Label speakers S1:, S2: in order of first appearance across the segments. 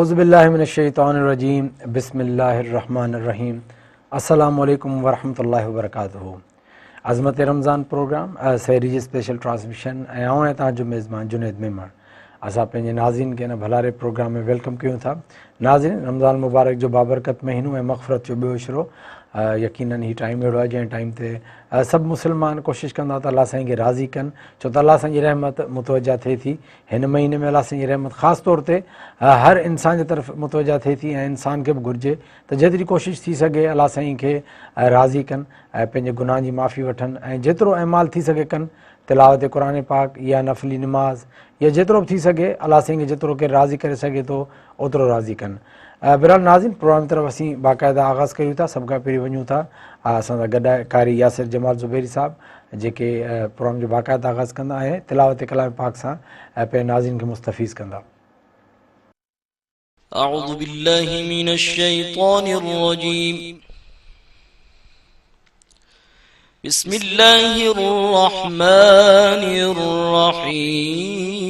S1: औज़ुबिल्लाहिमिनश्शैतानिर्रजीम बिस्मिल्लाहिर्रहमानिर्रहीम अस्सलामु अलैकुम वरहमतुल्लाहि वबरकातुहू। अज़मत रमज़ान प्रोग्राम सहरी जी स्पेशल ट्रांसमिशन ऐं आउं आहियां तव्हांजो मेज़बान जुनेद मेमण। असां पंहिंजे नाज़रीन खे हिन भलारे प्रोग्राम में वेलकम कयूं था। नाज़रीन, रमज़ान मुबारक जो बाबरकत महीनो ऐं मग़फ़िरत जो ॿियो इशरो यकीनन ही टाइम अहिड़ो आहे जंहिं टाइम ते सभु मुस्लमान कोशिशि कंदा त अल्लाह साईं खे राज़ी कनि, छो त अल्लाह साईं जी रहमत मुतवजा थिए थी। हिन महीने में अल्लाह साईं जी रहमत ख़ासि तौर ते हर इंसान जे तरफ़ मुतवजा थिए थी ऐं इंसान खे बि घुरिजे त जेतिरी कोशिशि थी सघे अल्लाह साईं खे राज़ी कनि ऐं पंहिंजे गुनाहनि जी माफ़ी वठनि ऐं जेतिरो अहमाल थी सघे कनि, तिलावत क़ुरान पाक या नफ़ली निमाज़ या जेतिरो बि थी सघे अल्लाह साईं खे जेतिरो केरु राज़ी करे सघे थो ओतिरो राज़ी कनि। बहरहाल नाज़रीन, प्रोग्राम तरफ़ असीं बाक़ाइदा आगाज़ कयूं था। सभ खां पहिरीं वञूं था असां सां गॾु आहे कारी यासिर जमाल ज़ुबैरी साहब, जेके प्रोग्राम जो बाक़ाइदा आगाज़ कंदा ऐं तिलावत कलाम पाक सां पंहिंजे नाज़रीन खे मुस्तफ़ीज़ कंदा।
S2: أعوذ بالله من الشيطان الرجيم. بسم الله الرحمن الرحيم.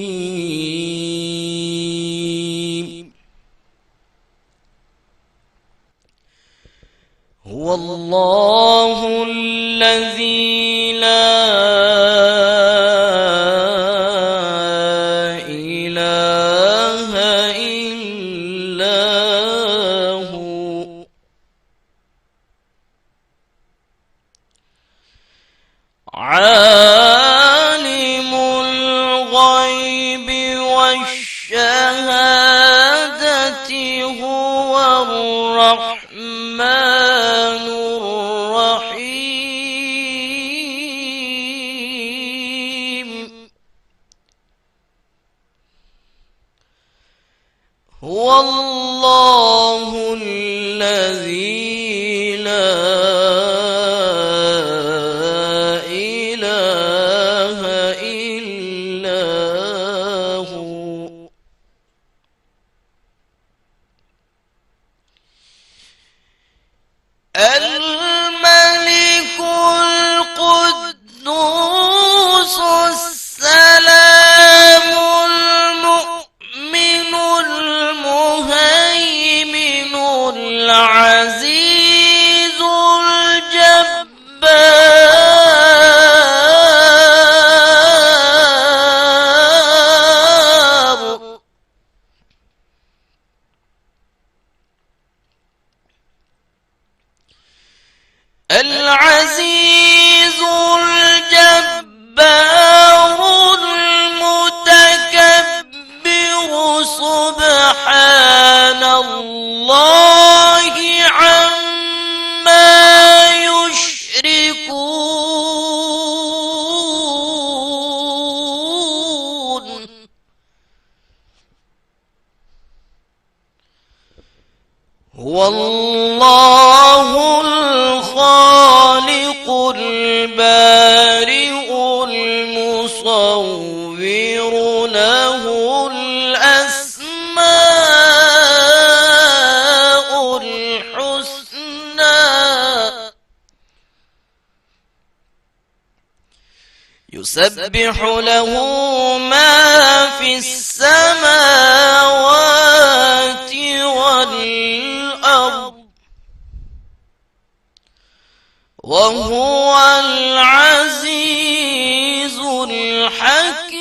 S2: هو الله الذي لا إله إلا هو عالم الغيب والشهادة هو الرحمن الرحيم. هو الله الذي لا إله إلا هو الملك القدوس السلام المؤمن المهيمن العزيز الجبار العزيز الجبار المتكبر سبحان الله عما يشركون. هو الله الخالق البارئ المصور له الأسماء الحسنى يسبح له ما في السماوات والأرض وهو العزيز الحكيم.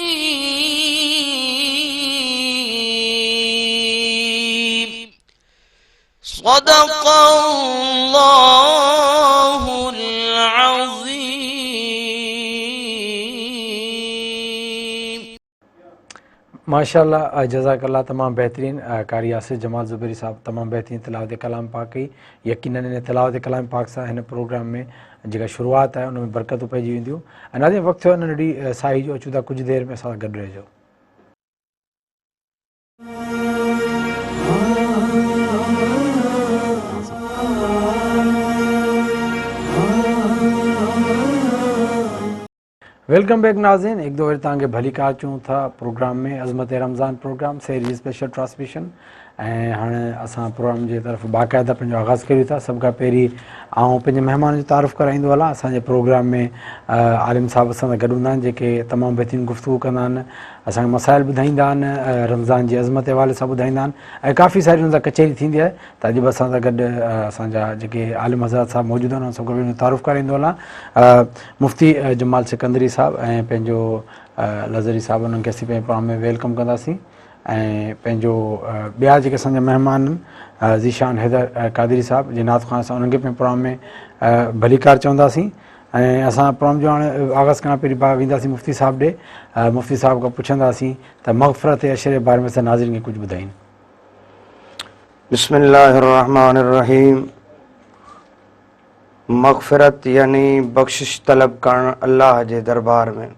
S2: صدق الله العظيم.
S1: माशाअल्लाह, जज़ाकल्लाह, तमामु बहितरीन। कारी यासिर जमाल ज़ुबैरी साहब तमामु बहितरीन तिलावत कलाम पाक कई। यकीनन इन तिलावत कलाम पाक सां हिन प्रोग्राम में जेका शुरूआत आहे उन में बरकतूं पइजी वेंदियूं। ऐं नाज़रीन, वक़्तु थियो आहे नंढी साई जो, अचूं था कुझु देरि में असां सां गॾु रहिजो। वेलकम बैक नाज़रीन, एक दो बार तव्हांखे भली कार चऊं था प्रोग्राम में अज़मत रमज़ान प्रोग्राम सहरी स्पेशल ट्रांसमिशन ऐं हाणे असां प्रोग्राम जे तरफ़ बाक़ाइदा पंहिंजो आगाज़ करियूं था। सभ खां पहिरीं आउं पंहिंजे महिमान जो तारुफ़ कराईंदो हलां। असांजे प्रोग्राम में आलिम साहिब असां सां गॾु हूंदा आहिनि जेके तमामु बहितरीनु गुफ़्तगू कंदा आहिनि, असांखे मसाइल ॿुधाईंदा आहिनि, रमज़ान जी अज़मत जे हवाले सां ॿुधाईंदा आहिनि ऐं काफ़ी सारी हुन सां कचहरी थींदी आहे। त अॼु बि असां सां गॾु असांजा जेके आलिम हज़रत साहिब मौजूदु आहिनि उन सां गॾु तारुफ़ कराईंदो हलां। मुफ़्ती जमाल सिकंदरी साहिब ऐं पंहिंजो लज़री साहिब, उन्हनि खे असीं पंहिंजे प्रोग्राम में वेलकम कंदासीं। ऐं पंहिंजो ॿिया जेके असांजा महिमान आहिनि ज़ीशान हैदर कादरी साहिब जे नात ख़ान सां, उन्हनि खे पंहिंजे प्रोग्राम में भलीकार चवंदासीं। ऐं असां प्रोग्राम जो हाणे आगाज़ करण पहिरीं वेंदासीं मुफ़्ती साहिब ॾे। मुफ़्ती साहिब खां पुछंदासीं त मग़फ़िरत ऐं अशर जे बारे में असां नाज़रीन खे कुझु ॿुधाइनि।
S3: बिस्मिल्लाहिर्रहमानिर्रहीम। मग़फ़िरत यानी बख़्शिश तलब करण अल्लाह जे दरबार में।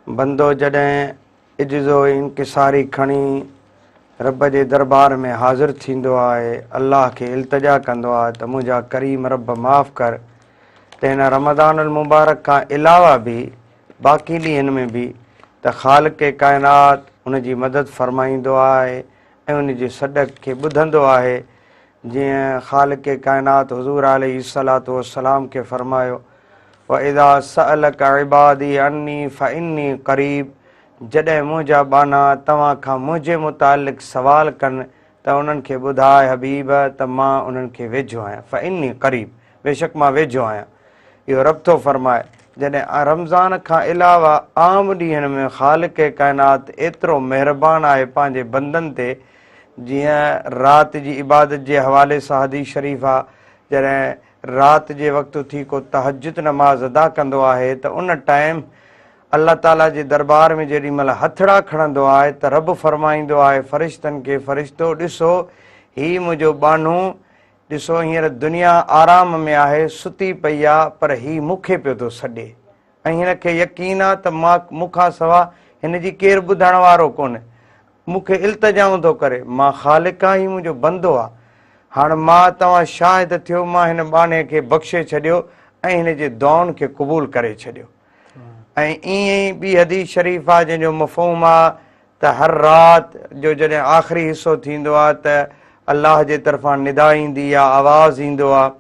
S3: बंदो जॾहिं इज्ज़ो इंकिसारी खणी रब जे दरबार में हाज़िर थींदो आहे, अल्लाह खे इल्तिजा कंदो आहे त मुंहिंजा करीम रब माफ़ कर, त हिन रमज़ानुल मुबारक खां अलावा बि बाक़ी ॾींहंनि में बि त ख़ालिक़ काइनात उन जी मदद फ़रमाईंदो आहे ऐं उन जी सॾ खे ॿुधंदो आहे। जीअं ख़ालिक़ काइनात हुज़ूर अलैहिस्सलातु वस्सलाम खे फ़रमायो, व इज़ा सअलक इबादी अन्नी फ़इन्नी क़रीब, जॾहिं मुंहिंजा बाना तव्हां खां मुंहिंजे मुतालिक़ सवाल कनि त उन्हनि खे ॿुधाए हबीब त मां उन्हनि खे वेझो आहियां। फ़इन्नी क़रीब, बेशक मां वेझो आहियां। इहो रब थो फ़रमाए। जॾहिं रमज़ान खां अलावा आम ॾींहंनि में ख़ालिक़ काइनात एतिरो महिरबान आहे पंहिंजे बंदनि ते। जीअं राति जी इबादत जे हवाले सां हदीस शरीफ़ आहे, जॾहिं राति जे वक़्तु थी को तहज्जुद नमाज़ अदा कंदो आहे त उन टाइम अल्लाह ताला जे दरबार में जेॾी महिल हथड़ा खणंदो आहे त रब फ़रमाईंदो आहे फ़रिश्तनि खे, फ़रिश्तो ॾिसो हीउ मुंहिंजो बानू, ॾिसो हींअर दुनिया आराम में आहे, सुती पई आहे, पर हीउ मूंखे पियो थो सॾे ऐं हिन खे यकीन आहे त मूंखां सवा हिन जी केरु ॿुधण वारो कोन्हे, मूंखे इल्तिजाऊं थो करे, मां ख़ालिक़ आहियां, हीउ मुंहिंजो बंदो आहे। हाणे मां तव्हां शाहिद थियो, मां हिन बाने खे बख़्शे छॾियो ऐं हिन जे दुआउनि खे क़बूल करे छॾियो। ऐं ईअं ई ॿी हदीस शरीफ़ आहे जंहिंजो मफ़हूम आहे त हर राति जो जॾहिं आख़िरी हिसो थींदो आहे त अल्लाह जे तरफ़ां निदा ईंदी आहे, आवाज़ु ईंदो आहे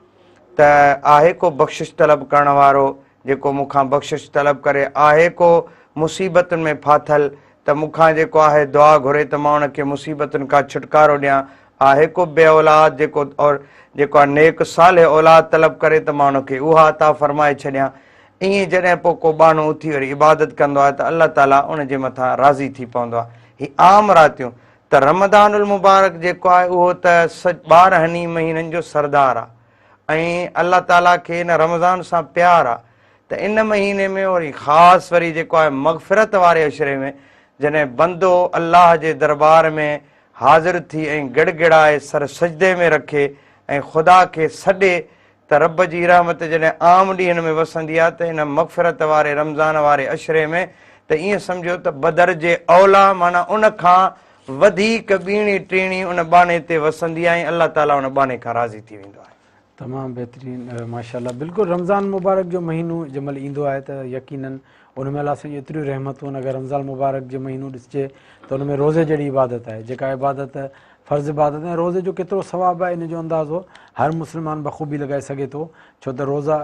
S3: त आहे को बख़्शिश तलब करण वारो जेको मूंखां बख़्शिश तलब करे, आहे को मुसीबतुनि में फाथल त मूंखां जेको आहे दुआ घुरे त मां उनखे मुसीबतुनि खां छुटकारो ॾियां, आहे को बे औलाद जेको आहे नेक साले औलाद तलब करे त मां उनखे उहा अता फ़रमाए छॾियां। ईअं जॾहिं पोइ को बानो उथी वरी इबादत कंदो आहे त अल्लाह ताला उन जे मथां राज़ी थी पवंदो आहे। हीअ आम रातियूं त रमज़ानुल मुबारक जेको आहे उहो त 12 महीननि जो सरदार आहे ऐं अल्लाह ताला खे इन रमज़ान सां प्यार आहे। त इन महीने में वरी ख़ासि वरी जेको आहे मग़फ़िरत वारे अशरे में जॾहिं बंदो अल्लाह जे दरबार में हाज़िर थी ऐं गिड़गिड़ाए सर सजदे में रखे ऐं ख़ुदा खे सॾे त रब जी रहमत जॾहिं आम ॾींहंनि में वसंदी आहे त हिन मग़फ़िरत वारे रमज़ान वारे अशरे में त ईअं सम्झो त बदर जे औला माना उन खां वधीक ॿीणी टीणी उन बाने ते वसंदी आहे ऐं अल्लाह ताला उन बाने खां राज़ी थी वेंदो आहे।
S1: तमामु बहितरीनु माशाअल्लाह। बिल्कुलु रमज़ान मुबारक जो महीनो जंहिं महिल ईंदो आहे त यकीनन उन महिल असांजी एतिरियूं रहमतूं आहिनि। अगरि रमज़ान मुबारक जो महीनो ॾिसिजे त उन में रोज़े जहिड़ी इबादत आहे, जेका इबादत फ़र्ज़ु इबादत ऐं रोज़े जो केतिरो सवाबु आहे इन जो अंदाज़ो हर मुस्लमान बख़ूबी लॻाए सघे थो। छो त रोज़ा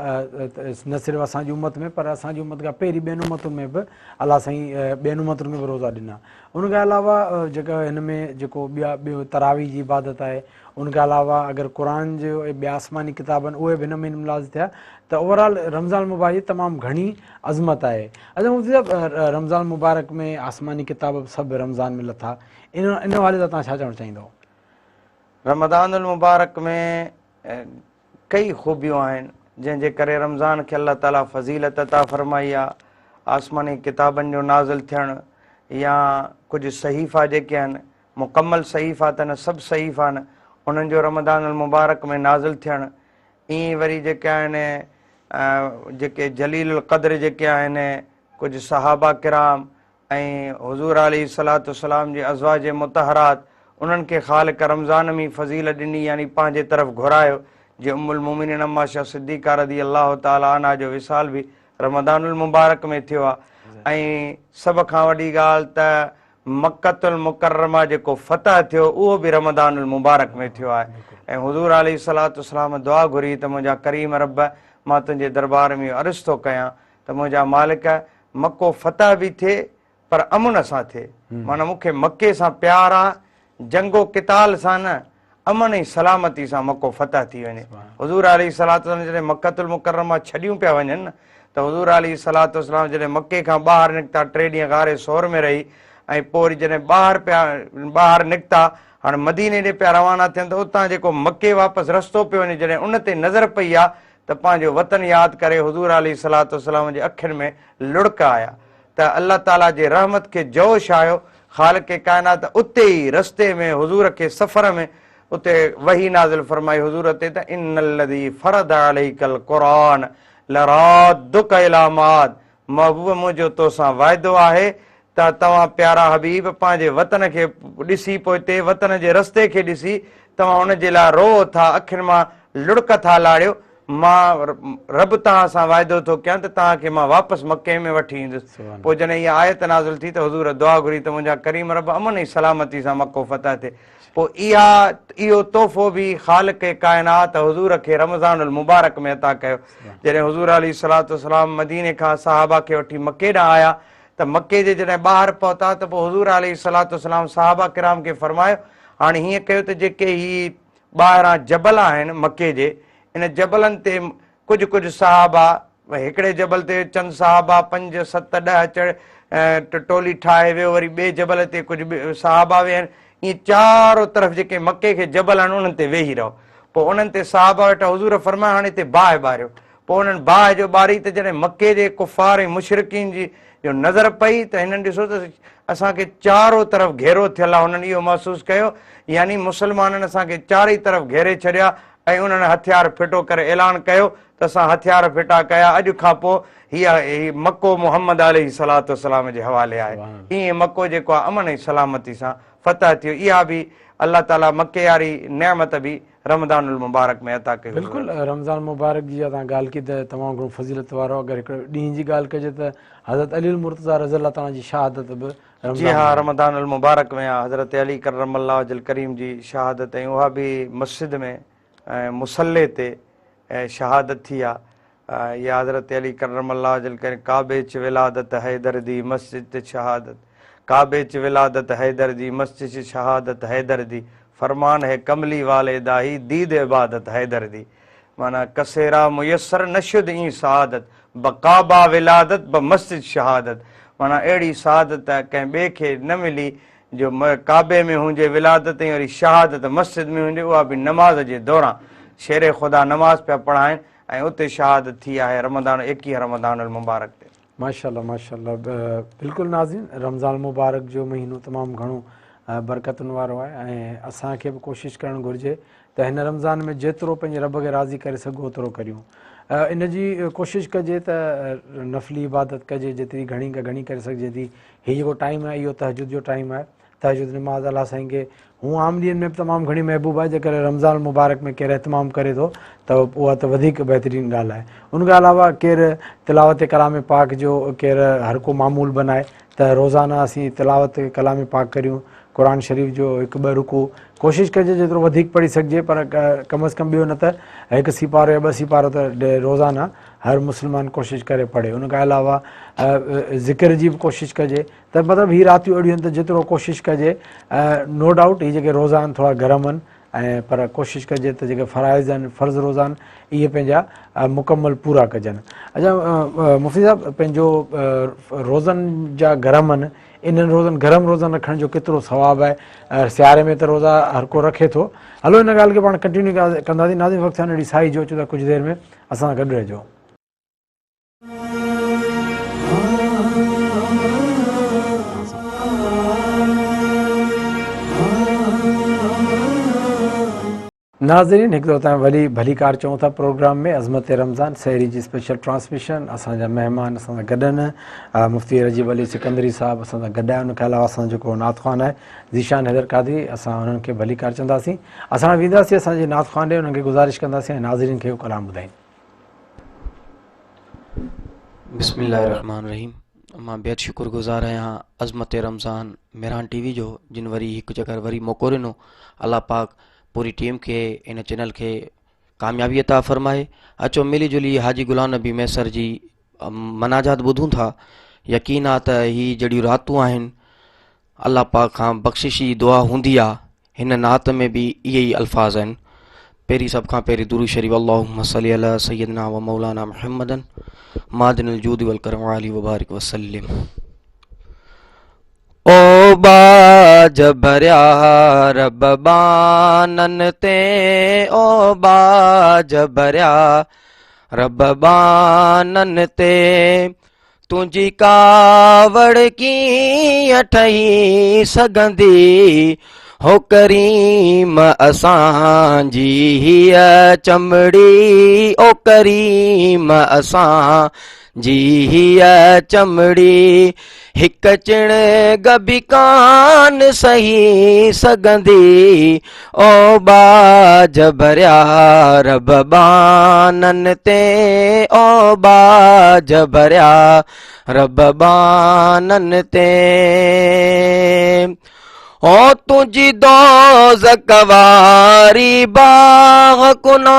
S1: न सिर्फ़ु असांजी उमत में पर असांजी उमत खां पहिरीं ॿियनि उमतुनि में बि अलाह साईं ॿियनि उमतुनि में बि रोज़ा ॾिना। उनखां अलावा जेका हिन में जेको ॿियो तरावी जी इबादत आहे, उनखां अलावा अगरि क़ुर जो ॿिया आसमानी किताब आहिनि उहे बि हिन में मुलाज़ थिया त ओवरऑल रमज़ान मुबारक तमामु घणी अज़मत आहे। अच्छा मुफ़्ती साहिबु, रमज़ान मुबारक में आसमानी किताब सभु रमज़ान में लथा, इन हवाले सां तव्हां छा चवणु चाहींदव?
S3: रमज़ानुल मुबारक में कई ख़ूबियूं आहिनि जंहिंजे करे रमज़ान खे अल्लाह ताला फ़ज़ीलत अता फ़रमाई आहे। आसमानी किताबनि जो नाज़िल थियणु या कुझु सहीफ़ा जेके आहिनि, मुकमल सहीफ़ा त न, सभु सहीफ़ा आहिनि, उन्हनि जो रमज़ानुल मुबारक में नाज़िल थियणु। ईअं वरी जेके आहिनि जेके जलीलुल क़द्र जेके आहिनि, कुझु सहाबा किराम ऐं हुज़ूर अलैहिस्सलातु वस्सलाम जी अज़वाज मुतहरात, उन्हनि खे ख़ालिक़ रमज़ान में फ़ज़ीलत ॾिनी यानी पंहिंजे तरफ़ घुरायो। जीअं उम्मुल मोमिनीन अम्मा शाह सिद्दीक़ा रज़ी अल्लाह ताला अन्हा जो विसाल बि रमज़ानुल मुबारक में थियो आहे। ऐं सभ खां वॾी ॻाल्हि त मक्कतुल मुकर्रमा जेको फतह थियो उहो बि रमदानुल मुबारक में थियो आहे। ऐं हुज़ूर अलैहिस्सलातु वस्सलाम दुआ घुरी त मुंहिंजा करीम रब मां तुंहिंजे दरबार में अर्ज़ु थो कयां त मुंहिंजा मालिक मको फतह बि थिए पर अमुन सां थिए। माना मूंखे मके सां प्यार आहे, जंगो किताल सां न, अमन ऐं सलामती सां मको फतह थी वञे। हुज़ूर अलैहिस्सलातु वस्सलाम जॾहिं मक्कतुल मुकर्रमा छॾियूं पिया वञनि न त हुज़ूर अलैहिस्सलातु वस्सलाम जॾहिं मके खां ॿाहिरि निकिता, 3 ॾींहं गारे सोर में रही ऐं पोइ वरी जॾहिं ॿाहिरि निकिता, हाणे मदीने ॾे पिया रवाना थियनि त उतां जेको मके वापसि रस्तो पियो वञे, जॾहिं उन ते नज़र पई आहे त पंहिंजो वतन यादि करे हुज़ूर अलैहिस्सलातु वस्सलाम जे अखियुनि में लुड़क आया त अल्लाह ताला जे रहमत खे जोश आयो। ख़ालिक़ काइनात उते ई रस्ते में हुज़ूर खे सफ़र में उते वही नाज़िल फरमाई हुज़ूर ते त इन्नल्लज़ी फ़रद अलैकल क़ुरान लरादुक इला माद, महबूब मुंहिंजो तोसां वाइदो आहे त तव्हां प्यारा हबीब पंहिंजे वतन खे ॾिसी पोइ हिते वतन जे रस्ते खे ॾिसी तव्हां हुन जे लाइ रो था, अखियुनि मां लुड़क था लाड़ियो। मां रब तव्हां सां वाइदो थो कयां त तव्हांखे मां वापसि मके में वठी ईंदुसि। पोइ जॾहिं इहा आयत नाज़िल थी त हुज़ूर दुआ घुरी त मुंहिंजा करीम रब अमन ऐं सलामती सां मको फतह थिए। पोइ इहो तोहफ़ो बि ख़ालिक़ काइनात हुज़ूर खे रमज़ानुल मुबारक में अता कयो। जॾहिं हुज़ूर अलैहिस्सलातु वस्सलाम मदीने खां सहाबा खे वठी मके ॾांहुं आया त मके जे जॾहिं ॿाहिरि पहुता त पोइ हुज़ूर अलैहिस्सलातु वस्सलाम सहाबा किराम खे फरमायो, हाणे हीअं कयो त जेके ही ॿाहिरां जबल आहिनि मके जे, इन जबलनि ते कुझु सहाबा, हिकिड़े जबल ते चंद सहाबा 5, 7, 10 टोली ठाहे वियो, वरी ॿिए जबल ते कुझु सहाबा विया आहिनि, ईअं चारो तरफ़ जेके मके खे जबल आहिनि उन्हनि ते वेही रहो। पोइ उन्हनि ते सहाबा वेठा, हुज़ूर फरमाया हाणे हिते बाहि ॿारियो। पोइ उन्हनि बाहि जो ॿारी त जॾहिं मके जे कुफ़ार ऐं मुशरिकीन जी जो नज़र पई त हिननि ॾिसो त असांखे चारो तरफ़ घेरो थियल आहे। हुननि इहो महसूसु कयो यानी मुस्लमाननि असांखे चारई तरफ़ घेरे छॾिया ऐं उन्हनि हथियार फिटो करे ऐलान कयो त असां हथियार फिटा कया, अॼु खां पोइ हीअ मको मुहम्मद अलैहिस्सलातु वस्सलाम जे हवाले आहे। ईअं मको जेको आहे अमन ऐं सलामती सां फतह थियो। इहा बि अल्लाह ताला मके वारी नेमत बि रमज़ानुल मुबारक में अता कई।
S1: बिल्कुलु रमज़ान मुबारक जी तव्हां ॻाल्हि की त तमामु घणो फज़ीलत वारो। अगरि हिकिड़े ॾींहं जी ॻाल्हि कजे त हज़रत अली मुर्तज़ा रज़ियल्लाहु ताला जी शहादत बि
S3: जी हाँ रमज़ानुल मुबारक में आहे। हज़रत अली करमल्लाहु वजल करीम जी शहादत, ऐं उहा बि मस्जिद में मुसल्ले ते शहादत थी आहे। या हज़रत अली करमल्लाहु वजल करीम काबे च विलादत हैदर दी मस्जिद शहादत, काबे च विलादत हैदर दी मस्जिद शहादत हैदर दी, फरमान है कमली वाले दाही दीद इबादत हैदर दी। माना कसेरा मुयसर नशुद ई शहादत बकाबा विलादत ब मस्जिद शहादत। माना अहिड़ी शहादत कंहिं ॿिए खे न मिली जो काबे में हुजे विलादत ऐं वरी शहादत मस्जिद में हुजे, उहा बि नमाज़ जे दौरान शेर ख़ुदा नमाज़ पिया पढ़ाइनि ऐं उते शहादत थी आहे रमज़ान 21 रमज़ानुल मुबारक ते।
S1: माशाल्लाह माशाल्लाह। बिल्कुलु नाज़रीन, रमज़ान मुबारक जो महीनो तमामु घणो बरकतुनि वारो आहे ऐं असांखे बि कोशिशि करणु घुरिजे त हिन रमज़ान में जेतिरो पंहिंजे रब खे राज़ी करे सघो ओतिरो करियूं। इन जी कोशिशि कजे त नफ़ली इबादत कजे जेतिरी घणी खां घणी करे सघिजे थी। हीउ जेको टाइम आहे इहो तहजुद जो टाइम आहे। तहजुद नमाज़ अलाह साईं खे हूअं आम ॾींहंनि में बि तमामु घणी महबूब आहे, जेकॾहिं रमज़ान मुबारक में केरु एतमाम करे थो त उहा त वधीक बहितरीनु ॻाल्हि आहे। उन खां अलावा केरु तिलावत कलाम पाक जो केरु हर को मामूल बनाए त रोज़ाना असीं तिलावत कलाम पाक करियूं, क़ुर शरीफ़ जो 1-2 रुकू कोशिशि कजे जेतिरो वधीक पढ़ी सघिजे, पर कम अज़ कम ॿियो न त 1 सिपारो या 2 सिपारो त रोज़ाना हर मुस्लमान कोशिशि करे पढ़े। उन खां अलावा ज़िक्र जी बि कोशिशि कजे त मतिलबु हीअ रातियूं अहिड़ियूं आहिनि त जेतिरो कोशिशि कजे, नो डाउट हीअ जेके रोज़ा आहिनि थोरा गरम आहिनि ऐं पर कोशिशि कजे त जेके फ़राइज़ आहिनि फ़र्ज़ रोज़ा आहिनि इहे पंहिंजा मुकमल पूरा कजनि। अच्छा मुफ़्ती साहिबु, पंहिंजो रोज़नि जा गरम आहिनि, इन्हनि रोज़नि गरम रोज़नि रखण जो केतिरो सवाबु आहे? सियारे में त रोज़ा हर को रखे थो। हलो हिन ॻाल्हि खे पाण कंटिन्यू कंदासीं। नाज़रीन वक़्तु सां अहिड़ी साई जो अचो त कुझु देरि में असां गॾु रहिजो। नाज़रीन, हिकु दफ़ो तव्हां वरी भली कार चऊं था प्रोग्राम में अज़मत रमज़ान सहरी जी स्पेशल ट्रांसमिशन। असांजा महिमान असां सां गॾु आहिनि, मुफ़्ती रजीब अली सिकंदरी साहिबु असां सां गॾु आहे। उनखे अलावा असांजो जेको नात ख़्वान आहे ज़ीशान हैदर क़ादरी, असां उन्हनि खे भली कार चवंदासीं। असां वेंदासीं असांजे नात ख़्वान ॾे, उन्हनि खे गुज़ारिश कंदासीं ऐं नाज़रीन खे उहो कलाम ॿुधाईं।
S4: बिस्मिल्लाहिर्रहमानिर्रहीम। मां बेहद शुक्रगुज़ार आहियां अज़मत रमज़ान मेहरान टीवी जो जिन वरी हिकु चकर वरी मौक़ो ॾिनो। अल्लाह पाक पूरी टीम खे इन चैनल खे कामयाबी अता फ़रमाए। अचो मिली जुली हाजी गुलाम नबी मैसर जी मनाजात ॿुधूं था। यकीन आहे त ही जहिड़ियूं रातूं आहिनि अल्लाह पाक खां बख़्शिशी दुआ हूंदी आहे। हिन नात में बि इहे ई अल्फाज़ आहिनि। पहिरीं सभ खां पहिरीं दुरूद शरीफ़ अल्लाहुम्मा सल्ली अला सय्यदना व मौलाना मुहम्मदन मादिनिल जूद वल करम अली व बारिक वसल्लिम। ओ बाज भरिया रब बानन ते, ओ बाज भरिया रब बानन ते, तुंहिंजी कावड़ कीअं ठही सघंदी हो करीम असांजी हीअ चमड़ी, ओ करीम असांजी हीअ चमड़ी, हिक चिण गबी कान सही सघंदी। ओ बाज भरिया रब बानन ते, ओ बाज भरिया रब बानन ते, ओ तुझी दोज़ख वारी बाह कुना,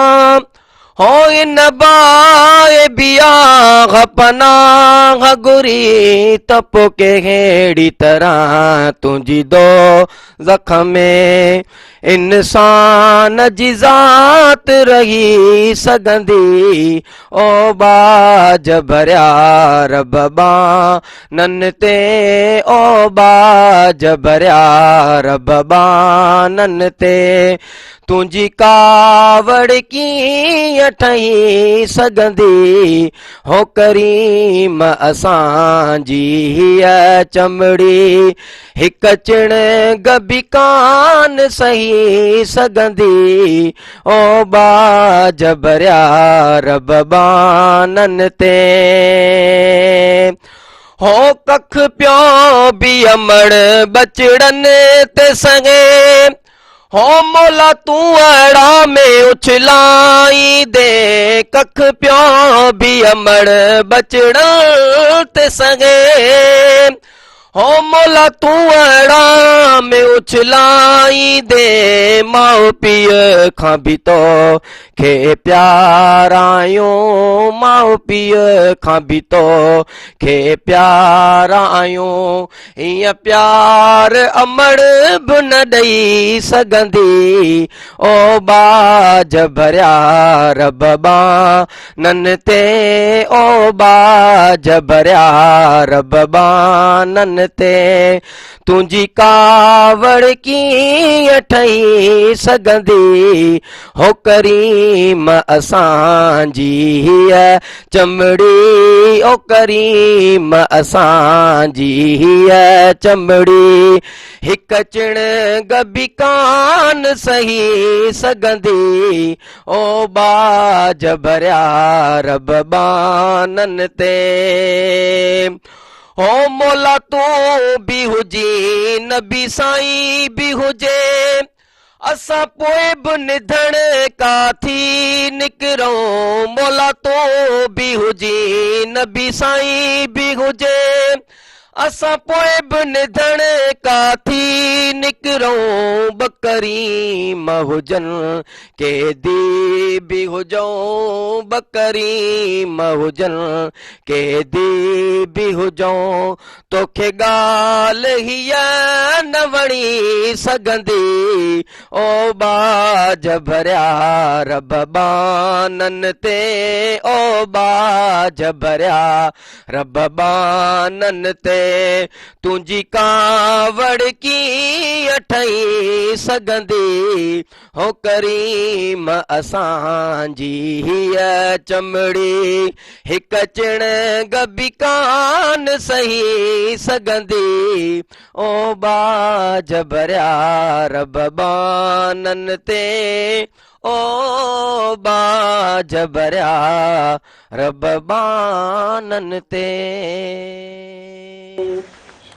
S4: हो इन बाए बियाह पनाह गुरी, तप के हेड़ी तरह तुझी दोज़ख में इंसान जी ज़ात रही सघंदी। ओ बाज भरिया रब बानन ते, ओ बाज भरिया रब बानन ते, तुंहिंजी कावड़ कीअं ठही सघंदी हो करीम असांजी हीअ चमड़ी, हिक चिण गबी कान सही सघंदी। ओ बाज भरिया रब बानन ते, हो कख पियो बि अमड़ बचड़न ते संगे, हो मौला तूं अड़ा में उछलाई दे, कख पियो बि अमड़ बचड़न ते संगे, हो मौला तूं अड़ा में उछलाई दे, माउ पीउ खां बि तो खे प्यार आहियूं, माउ पीउ खां बि तो खे प्यार आहियूं, हीअं प्यार अमड़ बि न ॾेई सघंदी। ओ बाज भरिया रब बानन ते, ओ बाज भरिया रब बानन ते, तुंहिंजी कावड़ कीअं ठही सघंदी हो करीम असांजी हीअ चमड़ी, ओ करीम असांजी हीअ चमड़ी, हिक चिण गबी कान सही सघंदी। ओ बाज भरिया रब बानन ते, हो मौला तूं बि हुजी नबी साईं बि हुजे, असां पोइ बि निधण काथी निकिरूं, मौला तूं बि हुजी नबी साईं बि हुजे, असां पोइ बि निधण काथी निकिरूं, बकरीम हुजनि कैदी बि हुजऊं, बकरीम हुजनि कैदी बि हुजऊं, तोखे ॻाल्हि हीअ न वणी सघंदी। ओ बाज भरिया रब बानन ते, ओ बाज भरिया रब बानन ते, तुंहिंजी कावड़ कीअं ठही सघंदी हो करीम असांजी हीअ चमड़ी, हिक चिण गबी कान सही सघंदी। ओ बाज भरिया रब बानन ते, ओ बाज भरिया रब बानन ते।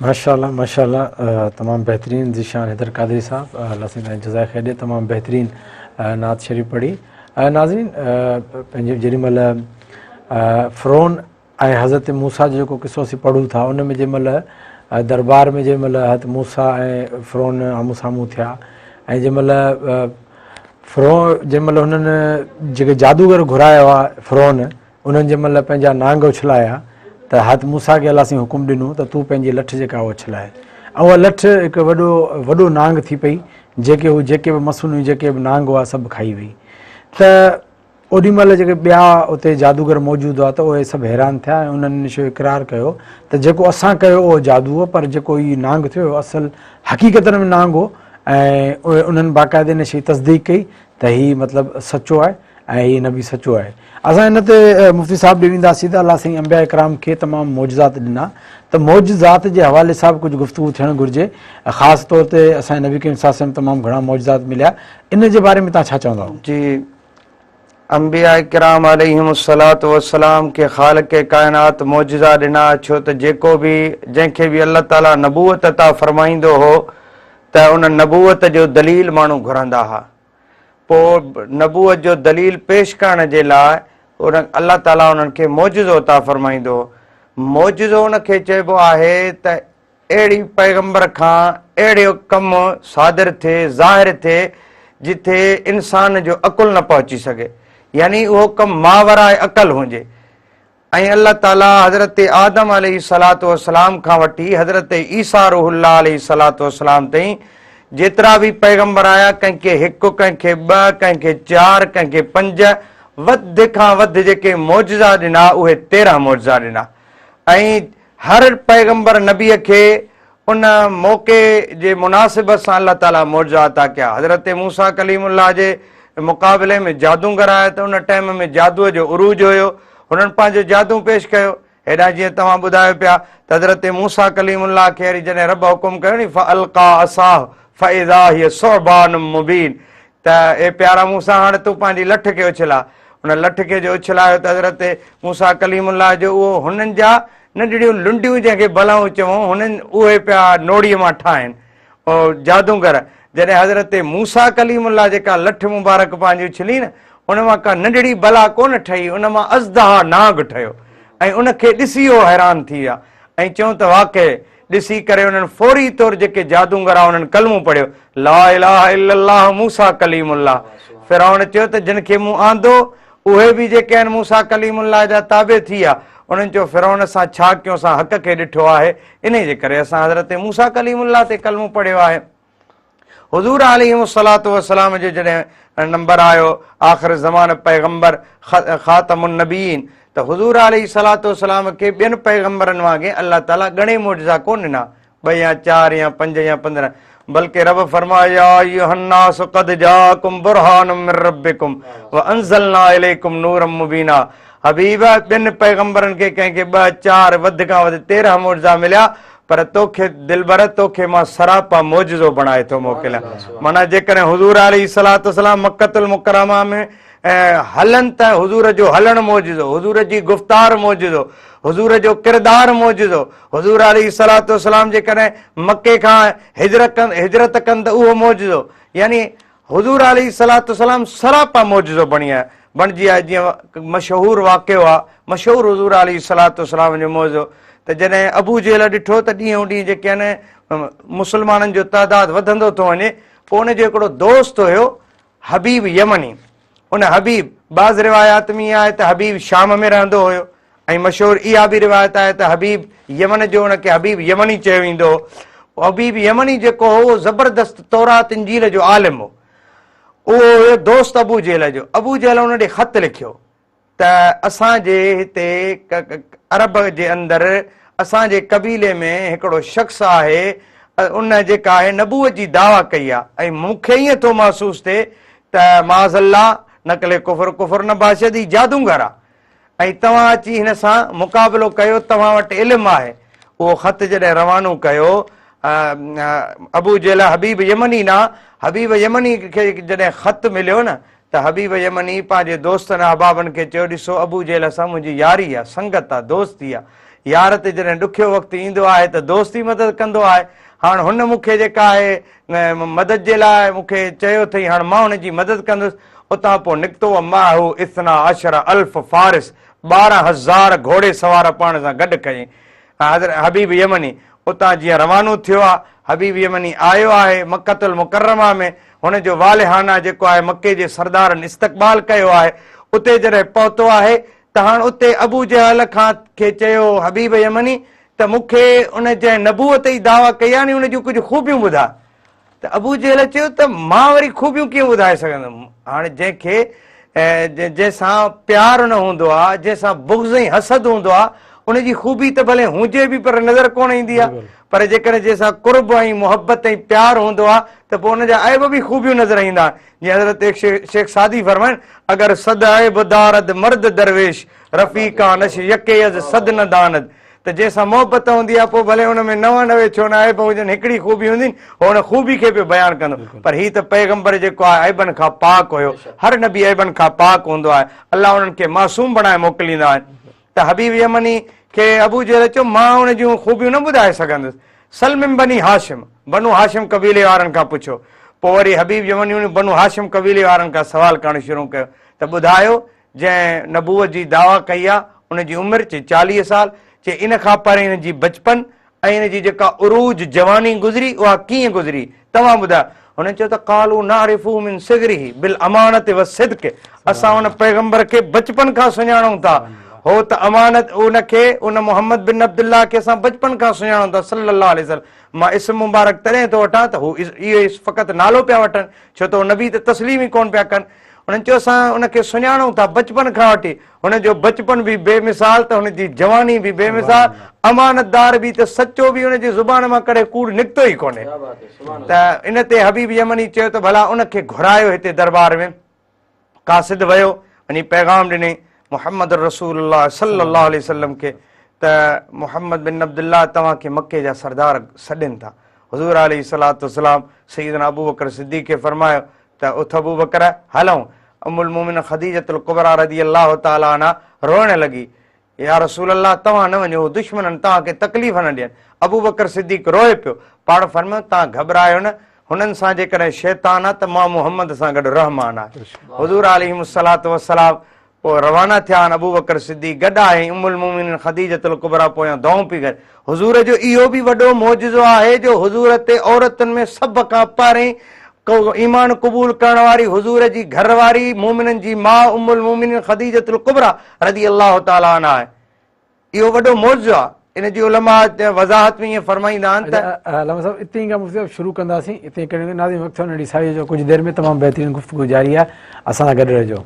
S1: माशाल्लाह माशाल्लाह, तमाम बेहतरीन ज़िशान हैदर कादरी साहब, अल्लाह से जज़ाए खैर ॾे, तमाम बेहतरीन नात शरीफ़ पढ़ी। नाज़रीन, पंहिंजे जेॾी महिल फ़िरौन ऐं हज़रत मूसा जो जेको किसो असीं पढ़ूं था उन में जंहिंमहिल दरबार में जंहिंमहिल हज़रत मूसा ऐं फ़िरौन आम्हूं साम्हूं थिया ऐं जंहिंमहिल हुननि जेके जादूगर घुरायो आहे फ़िरौन उन्हनि जंहिंमहिल पंहिंजा नांग उछलाया त हज़रत मूसा खे अलाह साईं हुकुम ॾिनो त तूं पंहिंजी लठ जेका उछलाए ऐं उहा लठ हिकु वॾो नांग थी पई जेके बि मसूनियूं जेके बि नांग हुआ सभु खाई वई। त ओॾीमहिल जेके ॿिया उते जादूगर मौजूदु हुआ त उहे सभु हैरान थिया ऐं उन्हनि इहो इक़रार कयो त जेको असां कयो उहो जादू हो, पर जेको हीउ नांग थियो असुलु हक़ीक़त में नांग हो। ऐं उन्हनि बाक़ाइदे इन शइ तस्दीक कई त हीउ मतिलबु सचो आहे ऐं हीउ नबी सचो आहे। असां हिन ते मुफ़्ती साहिबु ॾे वेंदासीं त अलाह साईं अंबिया इकराम खे तमामु मौजज़ात ॾिना, त मौजज़ात जे हवाले सां बि कुझु गुफ़्तगू थियणु घुरिजे। ख़ासि तौर ते असांजे नबी करीम सल्लल्लाहु अलैहि वसल्लम तमामु घणा मौजज़ात मिलिया, इन जे बारे में तव्हां छा चवंदव?
S3: जी, अंबिया इकराम अलैहिमुस्सलातु वस्सलाम के ख़ालिक़ काइनात मौजज़ा ॾिना, छो त जेको बि जंहिंखे बि अल्लाह ताला नबूअत अता फ़रमाईंदो हो त उन नबूअत जो दलील माण्हू घुरंदा हुआ। पोइ नबूअत जो दलील पेश करण जे लाइ उन अल्लाह ताला उन्हनि खे मौजज़ो अता फ़रमाईंदो। मौजज़ो उनखे चइबो आहे त अहिड़ी पैगंबर खां अहिड़ो कमु सादिर थिए, ज़ाहिर थिए जिथे इंसान जो अकुल न पहुची सघे, यानी उहो कमु मावराए अकल हुजे। ऐं अल्लाह ताला हज़रत आदम अलैहिस्सलातु वस्सलाम खां वठी हज़रत ईसा रूहुल्लाह अलैहिस्सलातु वस्सलाम ताईं जेतिरा बि पैगंबर आया, कंहिंखे हिकु, कंहिंखे ॿ, कंहिंखे 4, कंहिंखे 5, वधि खां वधि जेके मौजज़ा ॾिना उहे 13 मौजज़ा ॾिना। ऐं हर पैगंबर नबीअ खे उन मौक़े जे मुनासिबत सां अल्लाह ताला मौजज़ा अता कया। हज़रत मूसा कलीमुल्लाह जे मुक़ाबले में जादूगर आया त उन टाइम में जादूअ जो उरूज हुयो, हुननि पंहिंजो जादू पेश कयो। हेॾा जीअं तव्हां ॿुधायो पिया त हज़रत मूसा कलीमुल्लाह खे वरी जॾहिं रब हुकुम कयो नी फ़अल्क़ा असाहु फ़इज़ा हिय सुअबानुम मुबीन, त ए प्यारा मूसा हाणे तूं पंहिंजी लठ खे उछला। उन लठ खे जो उछलायो त हज़रत मूसा कलीमुल्लाह जो उहो हुननि जा नंढड़ियूं लुंडियूं जंहिंखे बलाऊं चऊं हुननि उहे पिया नोड़ीअ मां ठाहिनि जादूगर। जॾहिं हज़रत मूसा कलीमुल्लाह जेका लठ मुबारक पंहिंजी उछली न, उन मां का नंढड़ी बला कोन ठही, उन मां अज़दहा नाग ठहियो। ऐं उनखे ॾिसी उहो हैरान थी विया ऐं चऊं त वाक़ई ॾिसी करे उन्हनि फौरी तौरु जेके जादूगर आहे उन्हनि कलमो पढ़ियो, ला इलाहा इल्लल्लाह मूसा कलीमुल्लाह। फिरौन चयो त जिन खे मूं आंदो उहे बि जेके आहिनि मूसा कलीमुल्लाह जा ताबे थी विया। उन्हनि चयो फिरौन सां छा कयूं, असां हक़ खे ॾिठो आहे, इन जे करे असां हज़रत मूसा कलीमुल्लाह ते कलमो पढ़ियो आहे। हुज़ूर अलैहिस्सलातु वस्सलाम जो जॾहिं नंबर आयो आख़िर ज़मान पैगंबर ख़ातमुन नबीन, त हुज़ूर अलैहिस्सलातु वस्सलाम खे ॿियनि पैगंबरनि वांगुरु अल्लाह ताला घणे मौजज़ा कोन ॾिना, 2 या 4 या 5 या 15, बल्कि रब फरमाया या अय्युहन्नास क़द जाअकुम बुरहानुम मिर रब्बिकुम व अंज़लना इलैकुम नूरम मुबीना। हबीब ॿियनि पैगंबरनि खे कंहिंखे 2, 4, वधि खां वधि 13 मौजज़ा मिलिया, पर तोखे दिलबर तोखे मां सरापा मौजज़ो बणाए थो मोकिलियां। माना जेकॾहिं हुज़ूर अलैहिस्सलातु वस्सलाम मक्कतुल मुकरमा में हलनि त हुज़ूर जो हलणु मौजज़ो, हुज़ूर जी गुफ़्तार मौजज़ो, हुज़ूर जो किरदारु मौजज़ो। हुज़ूर अलैहिस्सलातु वस्सलाम जेकॾहिं मके खां हिजरत कनि त उहो मौजज़ो, यानी हुज़ूर अलैहिस्सलातु वस्सलाम सरापा मौजज़ो बणिजी आहे। जीअं मशहूरु वाक़ियो आहे, मशहूरु हुज़ूर अलैहिस्सलातु वस्सलाम जो मौजज़ो, त जॾहिं अबू जेल ॾिठो त ॾींहों ॾींहुं जेके आहिनि मुस्लमाननि जो तइदादु वधंदो थो वञे, पोइ उनजो हिकिड़ो दोस्त हुयो हबीब यमनी। उन हबीब बाज़ रिवायात में आहे त हबीब शाम में रहंदो हुयो, ऐं मशहूरु इहा बि रिवायत आहे त हबीब यमन जो उनखे हबीब यमनी चयो वेंदो हो। हबीब यमनी जेको हो उहो ज़बरदस्त तौरात इंजील जो आलिम हो। उहो हुयो दोस्त अबू जेल जो। अबू जेल उन ॾे ख़त लिखियो त असांजे हिते अरब जे अंदरि असांजे कबीले में हिकिड़ो शख़्स आहे, उन जेका आहे नबूअत जी दावा कई आहे, ऐं मूंखे ईअं थो महसूसु थिए त माज़अल्लाह नकले कुफर न बाशदी जादूगर आहे, ऐं तव्हां अची हिन सां मुक़ाबिलो कयो, तव्हां वटि इल्मु आहे। उहो ख़त जॾहिं रवानो कयो अबू जेल हबीब यमनी ना, हबीब यमनी खे जॾहिं ख़त मिलियो न, त हबीब यमनी पंहिंजे दोस्तनि अहबाबनि खे चयो, ॾिसो अबू जेल सां मुंहिंजी यारी आहे, संगत आहे, दोस्ती आहे। यार ते जॾहिं ॾुखियो वक़्तु ईंदो आहे त दोस्त ई मदद कंदो आहे। हाणे हुन मूंखे जेका आहे मदद जे लाइ मूंखे चयो अथई, हाणे मां हुनजी मदद कंदुसि। उतां पोइ निकितो माहू इस्ना अशर अल्फ फारिस, 12,000 घोड़े सवार पाण सां गॾु कयईं। हज़रत हबीब यमनी उतां जीअं रवानो थियो आहे, हबीब यमनी आयो आहे मक्कतुल मुकर्रमा में, हुन जो वालिहाना जेको आहे मके जे सरदारनि इस्तक़बाल कयो आहे। उते जॾहिं पहुतो आहे त हाणे उते अबू जहल खां खे चयो हबीब यमनी त मूंखे उन जंहिं नबूअत जी दावा कई आहे नी उन जूं कुझु ख़ूबियूं ॿुधा। त अबू जहल चयो त मां वरी ख़ूबियूं कीअं ॿुधाए सघंदुमि। हाणे जंहिंखे जंहिंसां प्यारु न हूंदो आहे, जंहिंसां बुग़्ज़ ऐं हसद हूंदो आहे, उनजी ख़ूबी त भले हुजे बि पर नज़र कोन ईंदी आहे। पर जेकॾहिं जंहिंसां कुर्ब ऐं मुहबत ऐं प्यारु हूंदो आहे त पोइ हुनजा ऐब बि ख़ूबियूं नज़र ईंदा आहिनि। जीअं हज़रत शेख सादी फरमाइनि, अगरि सद ऐब दारद मर्द दरवेश रफ़ीका नश यके अज़ सद न दानद। त जंहिंसां मुहबत हूंदी आहे पोइ भले हुन में 99 छो न ऐब हुजनि, हिकिड़ी ख़ूबी हूंदी हो हुन ख़ूबी खे बि बयानु कंदो। पर हीउ त पैगंबर जेको आहे ऐबनि खां पाक हुयो, हर नबी ऐबनि खां पाक हूंदो आहे, अलाह उन्हनि खे मासूम बणाए मोकिलींदा आहिनि। त हबीब यमनी खे अबू जहल चयो मां हुन जूं ख़ूबियूं न ॿुधाए सघंदुसि। सलमिन बनी हाशिम, बनु हाशिम कबीले वारनि खां पुछियो। पोइ वरी हबीब यमनी बनु हाशिम कबीले वारनि खां सवाल करणु शुरू कयो त ॿुधायो जंहिं नबूअत जी दावा कई आहे उनजी उमिरि चई 40 साल, चई इन खां पहिरीं हिन जी बचपन ऐं हिन जी जेका उरूज जवानी गुज़री उहा कीअं गुज़री, तव्हां ॿुधायो। हुन चयो त कालू नारिफू मिन सिगरिही बिल अमानत व सिद्क़, असां हुन पैगंबर खे बचपन खां सुञाणूं था। हो त अमानत उनखे उन मोहम्मद बिन अब्दुल्लाह खे असां बचपन खां सुञाणूं था सल्लल्लाहु अलैहि वसल्लम। मां इस्म मुबारक तॾहिं थो वठां त हू इहो फ़क़ति नालो पिया वठनि, छो त नबी त तस्लीम ई कोन पिया कनि। उन्हनि चयो असां उनखे सुञाणूं था बचपन खां वठी, हुनजो बचपन बि बेमिसाल त हुनजी जवानी बि बेमिसाल, अमानतदार बि त सचो बि हुनजी ज़ुबान मां कॾहिं कूड़ निकितो ई कोन्हे। त इन ते हबीब यमनी चयो त भला उनखे घुरायो हिते दरबार में। कासिद वियो, वञी पैगाम ॾिनई मुहम्मद रसूलुल्लाह सल्लल्लाहु अलैहि वसल्लम खे त मुहम्मद बिन अब्दुल्लाह तव्हांखे मके जा सरदार सॾनि था। हुज़ूर अलैहिस्सलातु वस्सलाम सैयदना अबू बकर सिद्दीक़ खे फरमायो त उथ अबू बकर हलूं। उम्मुल मोमिन खदीजतुल कुबरा रज़ियल्लाहु तआला अन्हा रोइण लॻी, या रसूल अल्लाह तव्हां न वञो, दुश्मननि तव्हांखे तकलीफ़ न ॾियनि। अबू बकर सिद्दीक़ रोए पियो, पाण फरमायो तव्हां घबरायो न, हुननि सां जेकॾहिं शैतान आहे त मां मुहम्मद सां गॾु रहमान आहे। हुज़ूर अलैहिस्सलातु वस्सलाम पोइ रवाना थिया आहिनि, अबू बकर सिद्दीक़ गॾु आहे, उम्मुल मोमिन खदीजतुल कुबरा पोयां दौं पई करे। हुज़ूर जो इहो बि वॾो मौजज़ो आहे जो हुज़ूर ते औरतुनि में सभ खां पहिरीं ईमान क़बूल करण वारी हुज़ूर जी घरवारी मोमिननि जी माउ उम्मुल मोमिन खदीजतुल कुबरा रज़ियल्लाहु तआला अन्हा आहे। इहो वॾो मौजज़ो आहे। इन जी उलमा वज़ाहत में ईअं फरमाईंदा आहिनि त
S1: अलामा साहब इते ई खां मुफ़्ती साहब शुरू कंदासीं। इते नाज़रीन वक़्तु नंढी साड़ी जो कुझु देरि में तमामु बहितरीनु गुफ़्तगू जारी आहे, असां सां गॾु रहिजो।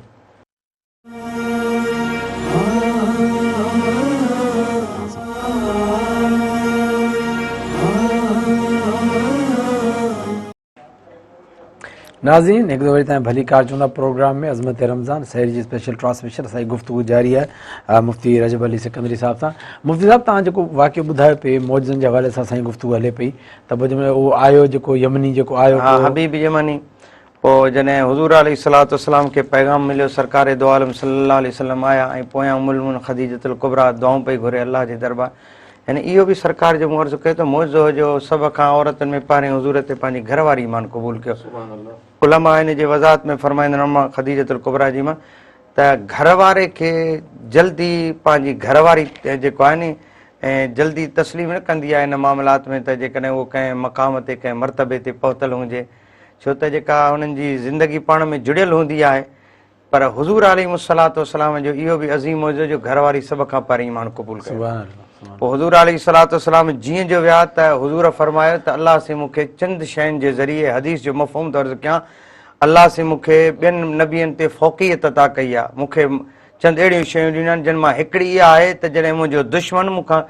S1: नाज़रीन हिकु दफ़ो वरी तव्हां भली कार चवंदा प्रोग्राम में अज़मत रमज़ान सहरी जी स्पेशल ट्रांसमिशन असांजी गुफ़्तगू जारी आहे मुफ़्ती रजब अली सिकंदरी साहब सां। मुफ़्ती साहब तव्हां जेको वाक़ियो ॿुधायो पिए मौजज़नि जे हवाले सां असांजी गुफ़्तगू हले पई त पोइ जंहिंमहिल उहो आयो जेको यमनी जेको आयो
S3: हबीब यमनी, पोइ जॾहिं हुज़ूर अलैहिस्सलातु वस्सलाम खे पैगाम मिलियो, सरकार दो आलम सल्लल्लाहु अलैहि वसल्लम आया ऐं पोयां उम्मुल मोमिन खदीजतुल कुबरा दुआऊं पई घुरे अल्लाह जे दरबार। यानी इहो बि सरकार जो मूं अर्ज़ु कयो त मौजज़ो हुजो, सभ खां औरतुनि में पहिरीं हुज़ूर ते पंहिंजी घरवारी ईमान क़बूल कयो। उलमा इन जे वज़ाहत में फरमाईंदा आहिनि खदीजतुल कुबरा जी मां त घरवारे खे जल्दी पंहिंजी घरवारी जेको आहे नी ऐं जल्दी तस्लीम न कंदी आहे इन मामलात में त जेकॾहिं उहो कंहिं मक़ाम ते कंहिं मरतबे ते पहुतल हुजे, छो त जेका हुननि जी ज़िंदगी पाण में जुड़ियल हूंदी आहे। पर हुज़ूर अलैहिस्सलातु वस्सलाम जो इहो बि अज़ीम मौजो जो घरवारी सभ खां पहिरीं ईमान क़बूल कयो। पोइ हुज़ूर अलैहिस्सलातु वस्सलाम जीअं जो विया त हुज़ूर फरमायो त अल्लाह से मूंखे चंद शयुनि जे ज़रिए हदीस जो मफ़हूम तो अर्ज़ु कयां, अल्लाह से मूंखे ॿियनि नबियनि ते फ़ौक़ियत अता कई आहे। मूंखे चंद अहिड़ियूं शयूं ॾिनियूं आहिनि जिन मां हिकिड़ी इहा आहे त जॾहिं मुंहिंजो दुश्मन मूंखां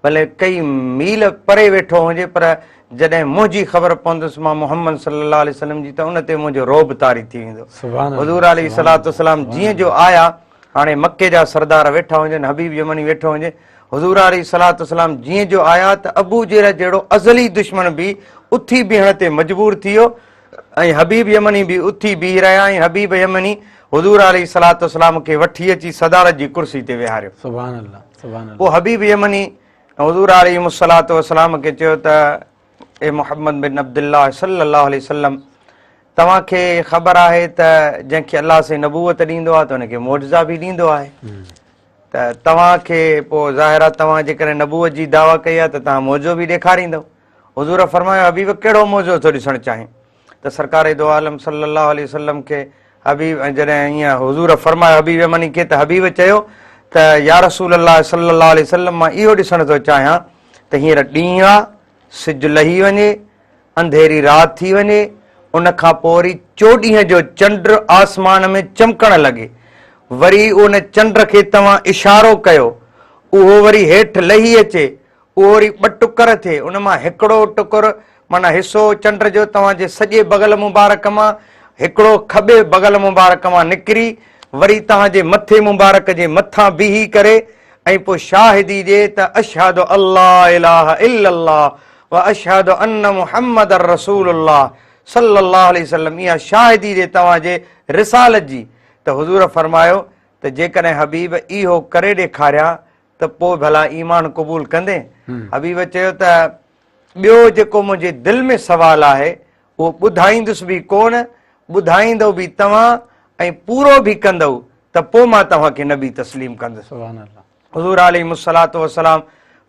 S3: भले कई मील परे वेठो हुजे पर जॾहिं मुंहिंजी ख़बर पवंदुसि मां मुहम्मद सल्लल्लाहु अलैहि वसल्लम जी त उन ते मुंहिंजो रोब तारी थी वेंदो। हुज़ूर अलैहिस्सलातु वस्सलाम जीअं जो आया, हाणे मके जा सरदार वेठा हुजनि, हबीब यमनी वेठो हुजे, हुज़ूर अलैहिस्सलातु वस्सलाम जीअं जो आया त अबू जहल जहिड़ो अज़ली दुश्मन बि उथी बीहण ते मजबूर थी वियो ऐं हबीब यमनी बि उथी बीह रहिया ऐं हबीब यमनी हुज़ूर अलैहिस्सलातु वस्सलाम खे वठी अची सदारत जी कुर्सी ते वेहारियो।
S1: सुभान अल्लाह, सुभान अल्लाह।
S3: पोइ हबीब यमनी हुज़ूर अलैहिस्सलातु वस्सलाम खे चयो त ए मुहम्मद बिन अब्दुल्लाह सल्लल्लाहु अलैहि वसल्लम, तव्हांखे ख़बर आहे त जंहिंखे अल्लाह से नबूअत ॾींदो आहे त हुनखे मौजज़ा बि ॾींदो आहे। त तव्हांखे पोइ ज़ाहिर आहे तव्हां जेकॾहिं नबूअत जी दावा कई आहे त तव्हां मौजो बि ॾेखारींदव। हुज़ूर फरमायो हबीब कहिड़ो मौजो थो ॾिसणु चाहे? त सरकार दो आलम सल्लल्लाहु अलैहि वसल्लम खे हबीब जॾहिं ईअं हुज़ूर फरमायो हबीब यमनी खे, त हबीब चयो त या रसूल अल्लाह सल्लल्लाहु अलैहि वसल्लम मां इहो ॾिसणु थो चाहियां त हींअर ॾींहुं आहे, सिजु लही वञे, अंधेरी राति थी वञे, उन खां पोइ वरी चोॾींहं जो चंड आसमान में चमकणु लॻे, वरी उन चंड खे तव्हां इशारो कयो, उहो वरी हेठि लही अचे, उहो वरी ॿ टुकर थिए, उन मां हिकिड़ो टुकुर माना हिसो चंड जो तव्हांजे सॼे बगल मुबारक मां, हिकिड़ो खॿे बगल मुबारक मां निकिरी वरी तव्हांजे मथे मुबारक जे मथां बीही करे ऐं पोइ शाहिदी ॾिए त अशहदु अल्ला इलाहा इल्लल्लाह व अशहदु अन्न मुहम्मद रसूलुल्लाह सल्लल्लाहु अलैहि वसल्लम, इहा शाहिदी ॾिए तव्हांजे रिसालत जी। त हुज़ूर फरमायो त जेकॾहिं हबीब इहो करे ॾेखारिया त पोइ भला ईमान क़बूल कंदे? हबीब चयो त ॿियो जेको मुंहिंजे दिलि में सुवालु आहे उहो ॿुधाईंदुसि बि कोन, ॿुधाईंदव बि तव्हां ऐं पूरो बि कंदव त पोइ मां तव्हांखे नबी तस्लीम कंदुसि। हुज़ूर अलैहिस्सलातु वस्सलाम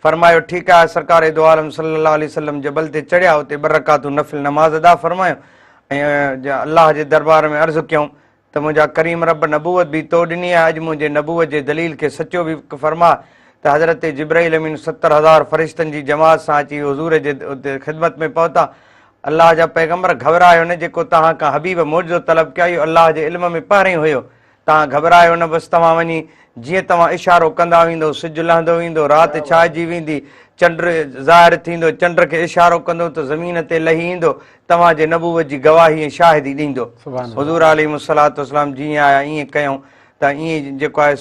S3: फरमायो ठीकु आहे। सरकार दो आलम सल्लल्लाहु अलैहि वसल्लम जबल ते चढ़िया, उते 2 रकातूं नफ़िल नमाज़ अदा फरमायो ऐं अलाह जे दरबार में अर्ज़ु कयूं त मुंहिंजा करीम रब नबूवत बि तो ॾिनी आहे, अॼु मुंहिंजे नबूवत जे दलील खे सचो बि फरमा त हज़रत जिब्राइल अमीन 70,000 फ़रिश्तनि जी जमात सां अची हुज़ूर जे उते ख़िदमत में पहुता। अलाह जा पैगम्बर घबरायो न, जेको तव्हां खां हबीब मौजो तलब कया इहो अलाह जे इल्म में पहिरियों हुयो, तव्हां घबरायो न, बसि तव्हां वञी जीअं तव्हां इशारो कंदा वेंदो सिजु लहंदो वेंदो, राति छाइजी वेंदी, चंड ज़ाहिर थींदो, चंड खे इशारो कंदो त ज़मीन ते लही ईंदो, तव्हांजे नबूवत जी गवाही ऐं शाहिदी ॾींदो। हुज़ूर अलैहिस्सलातु वस्सलाम जीअं आया ईअं कयूं त ईअं जेको आहे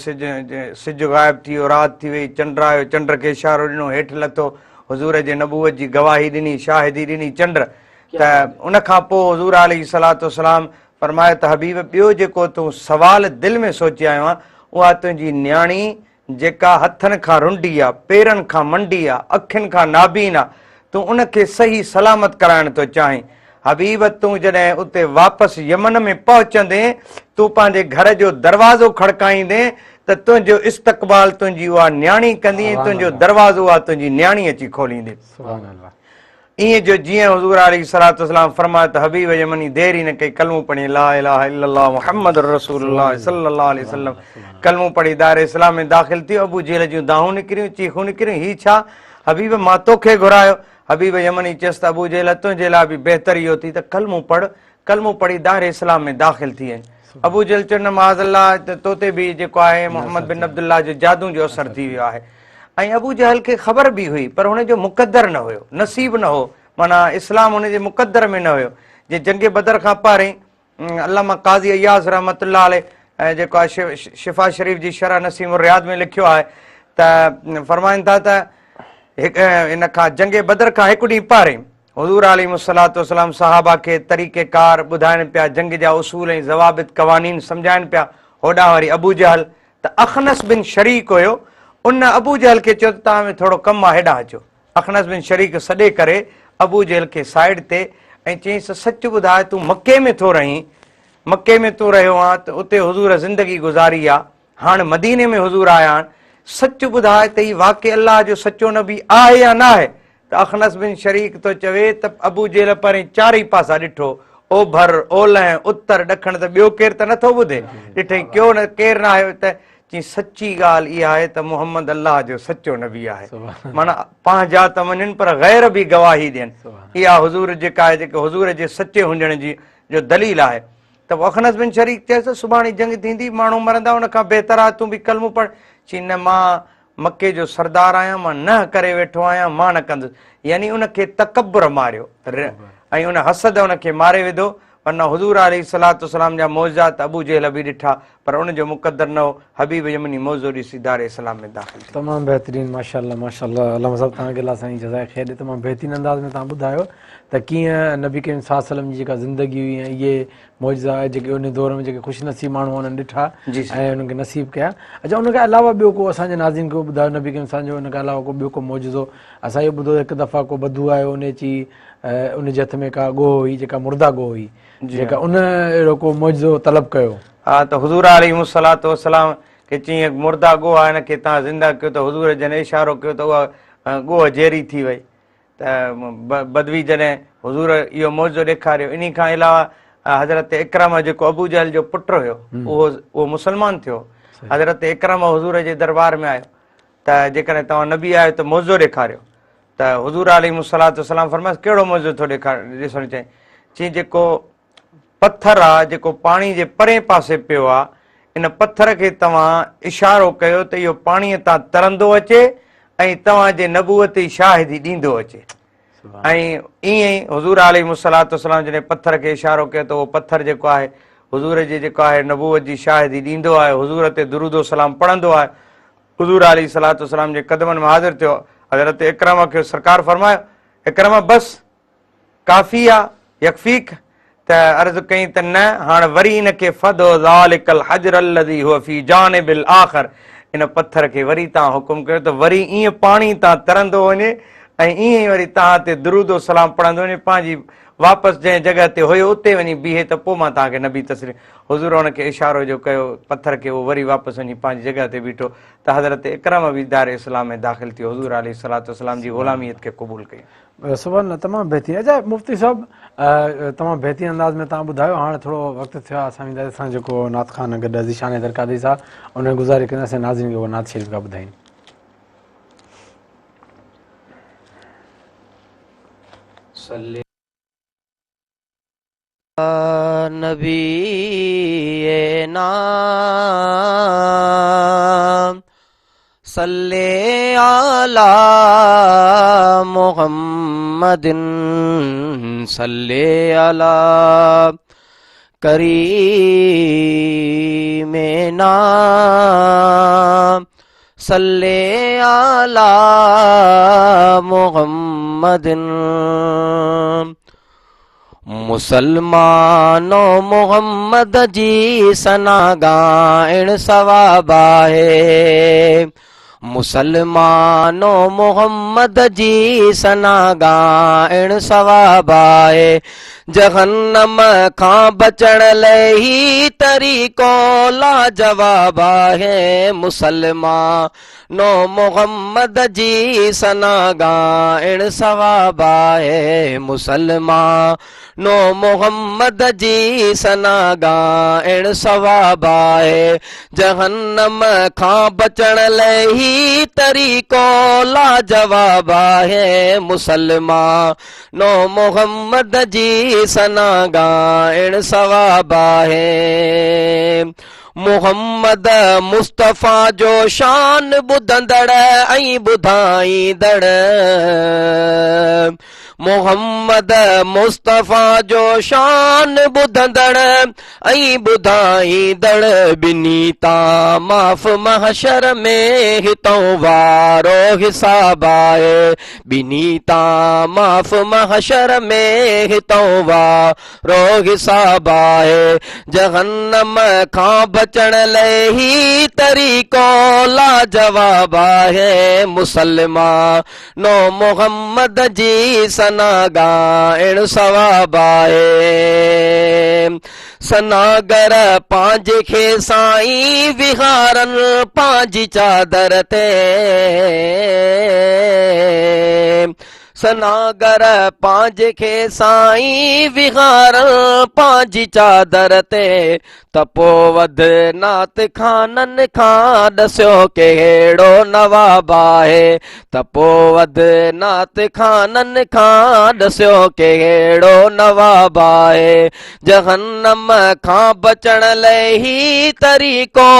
S3: सिजु ग़ाइबु थी वियो, राति थी वई, चंड आयो, चंड खे इशारो ॾिनो, हेठि लथो, हुज़ूर जे नबूवत जी गवाही ॾिनी, शाहिदी ॾिनी चंड। त उन खां पोइ हुज़ूर अलैहिस्सलातु वस्सलाम फरमायो त हबीब ॿियो जेको तूं सवाल दिलि में सोचे आयो आहे उहा तुंहिंजी न्याणी जेका हथनि खां रुंडी आहे, पेरनि खां मंडी आहे, अखियुनि खां नाबीन आहे, तूं उनखे सही सलामत कराइण थो चाहीं। हबीब तूं जॾहिं उते वापसि यमन में पहुचंदे, तूं पंहिंजे घर जो दरवाज़ो खड़काईंदे त तुंहिंजो इस्तक़बाल तुंहिंजी उहा न्याणी कंदी ऐं तुंहिंजो दरवाज़ो उहा तुंहिंजी न्याणी अची खोलींदी। ईअं जो जीअं हुज़ूर अलैहिस्सलातु वस्सलाम फरमायो त हबीब यमनी देरी न कई, कलमो पढ़ी ला इलाहा इल्लल्लाह मुहम्मद रसूलुल्लाह सल्लल्लाहु अलैहि वसल्लम, कलमो पढ़ी दायरे इस्लाम में दाख़िल थियो। अबू जेल जूं दाहूं निकिरियूं, चीखूं निकिरियूं, ही छा हबीब मां तोखे घुरायो? हबीब यमनी चयसि त अबू जेल तुंहिंजे लाइ बि बहितर इहो थी त कलमो पढ़, कलमो पढ़ी दायरे इस्लाम में दाख़िल थी वञे। अबू जेल चयो न माज़अल्लाह, त तोते बि जेको आहे मोहम्मद बिन अब्दुल्लाह जो जादू जो असर थी वियो आहे। ऐं अबू जहल खे ख़बर बि हुई पर हुनजो मुक़दर न हुयो, नसीब न हो, माना इस्लाम हुनजे मुक़दर में न हुयो। जे जंग बदर खां पहिरीं अल्लामा क़ाज़ी अय्याज़ रहमतुल्लाह अलैह जेको आहे शिफ़ा शरीफ़ जी शरह नसीम रियाद में लिखियो आहे त फरमाइनि था त इन खां जंग बदर खां हिकु ॾींहुं पहिरीं हुज़ूर अलैहिस्सलातु वस्सलाम सहाबा खे तरीक़ेकार ॿुधाइनि पिया, जंग जा उसूल ऐं ज़वाबित क़वानीन सम्झाइनि पिया। होॾां वरी अबू जहल त अखनस बिन शरीक हुयो, उन अबू जहल खे चयो त तव्हां में थोरो कमु आहे, हेॾां अचो। अखनस बिन शरीक सॾे करे अबू जहल खे साइड ते ऐं चयईंसि सच ॿुधाए तूं मके में थो रहीं, मके में तूं रहियो आहे त उते हुज़ूर ज़िंदगी गुज़ारी आहे, हाणे मदीने में हुज़ूर आया आहिनि, सच ॿुधाए त हीउ वाक़ई अलाह जो सचो नबी आहे या न आहे? त अखनस बिन शरीक थो चवे त अबू जहल पहिरीं चारई पासा ॾिठो, ओभर ओलह उत्तर ॾखण, त ॿियो केरु त नथो ॿुधे, ॾिठई क्यों न केरु न आयो, त चई सची ॻाल्हि इहा आहे त मोहम्मद अलाह जो सचो नबी आहे। माना पंहिंजा त वञनि पर गैर बि गवाही ॾियनि, इहा हुज़ूर जेका आहे जेके हुज़ूर जे सचे हुजण जी जो दलील आहे। त अखनस बिन शरीक चयसि सुभाणे जंग थींदी, माण्हू मरंदा, उन खां बहितर आहे तूं बि कलमो पढ़। चई न, मां मके जो सरदार आहियां, मां न करे वेठो आहियां, मां न कंदुसि। यानी उनखे तकबर मारियो ऐं उन हसद उनखे मारे विधो। वरना हुज़ूर अलैहिस्सलातु वस्सलाम जा मौज़ात अबू जहल बि ॾिठा पर उनजो मुक़दर न हो। हबीब यमनी मौज़ो ॾिसी दार इस्लाम में दाख़िल थियो।
S1: तमामु बहितरीन, माशाअल्लाह माशाअल्लाह। अल्लाह साहिबु तव्हांखे अलाह साईं जज़ाए ख़ैर ॾे। तमामु बहितरीन अंदाज़ में तव्हां ॿुधायो त कीअं नबी करीम सल्लल्लाहु अलैहि वसल्लम जी जेका ज़िंदगी हुई ऐं इहे मौज़ा जेके उन दौर में जेके ख़ुशि नसीब माण्हू उन्हनि ॾिठा ऐं उनखे नसीब कया। अच्छा, उनखे अलावा ॿियो को असांजे नाज़रीन खे ॿुधायो नबी करीम असांजो उनखे अलावा को ॿियो को मौजो? असां इहो ॿुधो हिकु दफ़ा को बधू आयो, उन अची उनजे हथ में का ॻोह हुई जेका मुर्दा ॻोह हुई, जेका उन अहिड़ो को मौजो तलब कयो।
S3: हा, त हुज़ूर अलैहिस्सलातु वस्सलाम कि चई मुर्दा गो आहे हिनखे तव्हां ज़िंदा कयो त हुज़ूर जॾहिं इशारो कयो त उहा ॻोह ज़ेरी थी वई। त बदवी जॾहिं हुज़ूर इहो मौज़ो ॾेखारियो। इन खां अलावा हज़रत इकरामा जेको अबू जहल जो पुटु हुयो उहो मुस्लमान थियो। हज़रत इकरामा हुज़ूर जे दरबार में आयो त जेकॾहिं तव्हां नबी आहियो त मौज़ो ॾेखारियो। त हुज़ूर अलैहिस्सलाम फरमायो कहिड़ो मौज़ो थो ॾिसणु चाहे? चई जेको पथर आहे जेको पाणी जे परे पासे पियो आहे, इन पथर खे तव्हां इशारो कयो त इहो पाणीअ तां तरंदो अचे ऐं तव्हांजे नबूअती शाहिदी ॾींदो अचे। ऐं ईअं ई हुज़ूर अलैहिस्सलाम जॾहिं पथर खे इशारो कयो त उहो पथर जेको आहे हुज़ूर जे जेको आहे नबूअत जी शाहिदी ॾींदो आहे, हुज़ूर ते दुरूदो सलाम पढ़ंदो आहे। हुज़ूर अलैहिस्सलाम जे क़दमनि में हाज़िर थियो। हज़रत इकरामा खे सरकार फरमायो इकरामा बस काफ़ी आहे यकफ़ीक। त अर्ज़ु कई त न, हाणे वरी इनखे फदो ज़ालिकल हजर अल्लज़ी हुव फी जानिबिल आख़िर, इन पत्थर खे वरी तव्हां हुकुम कयो त वरी ईअं पाणी तां तरंदो वञे ऐं ईअं ई वरी तव्हां ते दुरूदो सलाम पढ़ंदो वञे। पंहिंजी वापसि जंहिं जॻह ते हुयो उते वञी बीहे त पोइ मां तव्हांखे नबी तस्लीम। हुज़ूर हुनखे इशारो जो कयो पत्थर खे, उहो वरी वापसि वञी पंहिंजी जॻह ते बीठो त हज़रत इकरामा बि दार इस्लाम में दाख़िल थियो, हुज़ूर अलैहिस्सलाम जी ग़ुलामियत खे क़बूल कई।
S1: सुभान, तमामु बहितरीन। अच्छा मुफ़्ती साहब, तमामु बहितरीन अंदाज़ में तव्हां ॿुधायो। हाणे थोरो वक़्तु थियो आहे, असां वेंदासीं असां जेको नात ख़ान गॾु ज़ीशान दरकादी साहब, उन गुज़ारिश कंदासीं नाज़रीन खे उहो नात शरीफ़ का ॿुधाइनि।
S4: नबी सल्ले अला मुहम्मदिन सल्ले अला करीमेना सल्ले अला मुहम्मदिन। मुसलमानो मोहम्मद जी सना ॻाइण सवाब आहे। मुसलमानो मोहम्मद जी सना ॻाइण सवाब आहे। जहन्नम खां बचण लाइ ही तरीक़ो लाजवाब आहे। मुसलमानो मोहम्मद जी सना ॻाइण सवाब आहे। मुसलमानो मोहम्मद जी सना ॻाइण सवाब आहे। जहन्नम खां बचण लाइ ही तरीक़ो लाजवाब आहे। मुसलमानो मोहम्मद जी सना ॻाइण सवाब आहे। मोहम्मद मुस्तफ़ा जो शान ॿुधंदड़ ऐं ॿुधाईंदड़। मोहम्मद मुस्तफ़ा जो शान ॿुधंदड़ ऐं ॿुधाईंदड़। ॿिन्ही तां माफ़ महशर में हितों वारो हिसाब आहे। ॿिन्ही तां माफ़ महशर में हितों वारो हिसाब आहे। जहन्नम खां बचण लाइ ही तरीक़ो लाजवाब आहे। मुसलमानो मोहम्मद जी सना ॻाइण सवाब आहे। सनागर पंहिंजे खे साईं विहारन पंहिंजी चादर ते। सनागर पंहिंजे खे साईं विहारन पंहिंजी चादर ते। त पोइ वध नात ख़ाननि खां ॾसियो कहिड़ो नवाब आहे। त पोइ वध नात ख़ाननि खां ॾसियो कहिड़ो नवाब आहे। जहन्नम खां बचण लाइ ही तरीक़ो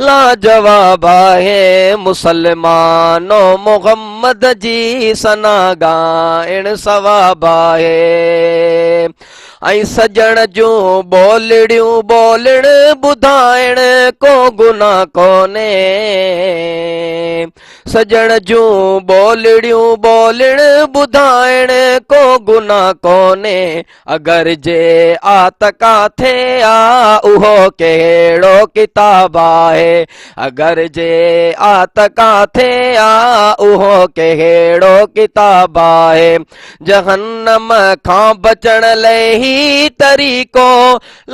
S4: लाजवाब आहे। मुसलमानो मोहम्मद जी सना ॻाइण सवाब आहे। ऐं सजण जूं ॿोलड़ियूं ॿोलण ॿुधाइण को गुनाह कोन्हे। सजण जूं ॿोलड़ियूं ॿोलण ॿुधाइण को गुनाह कोन्हे अगर जे आत काथे आ उहो कहिड़ो किताब आहे अगर जे आत काथे आ उहो कहिड़ो किताब आहे जहन्नम खां बचण लाइ ही तरीक़ो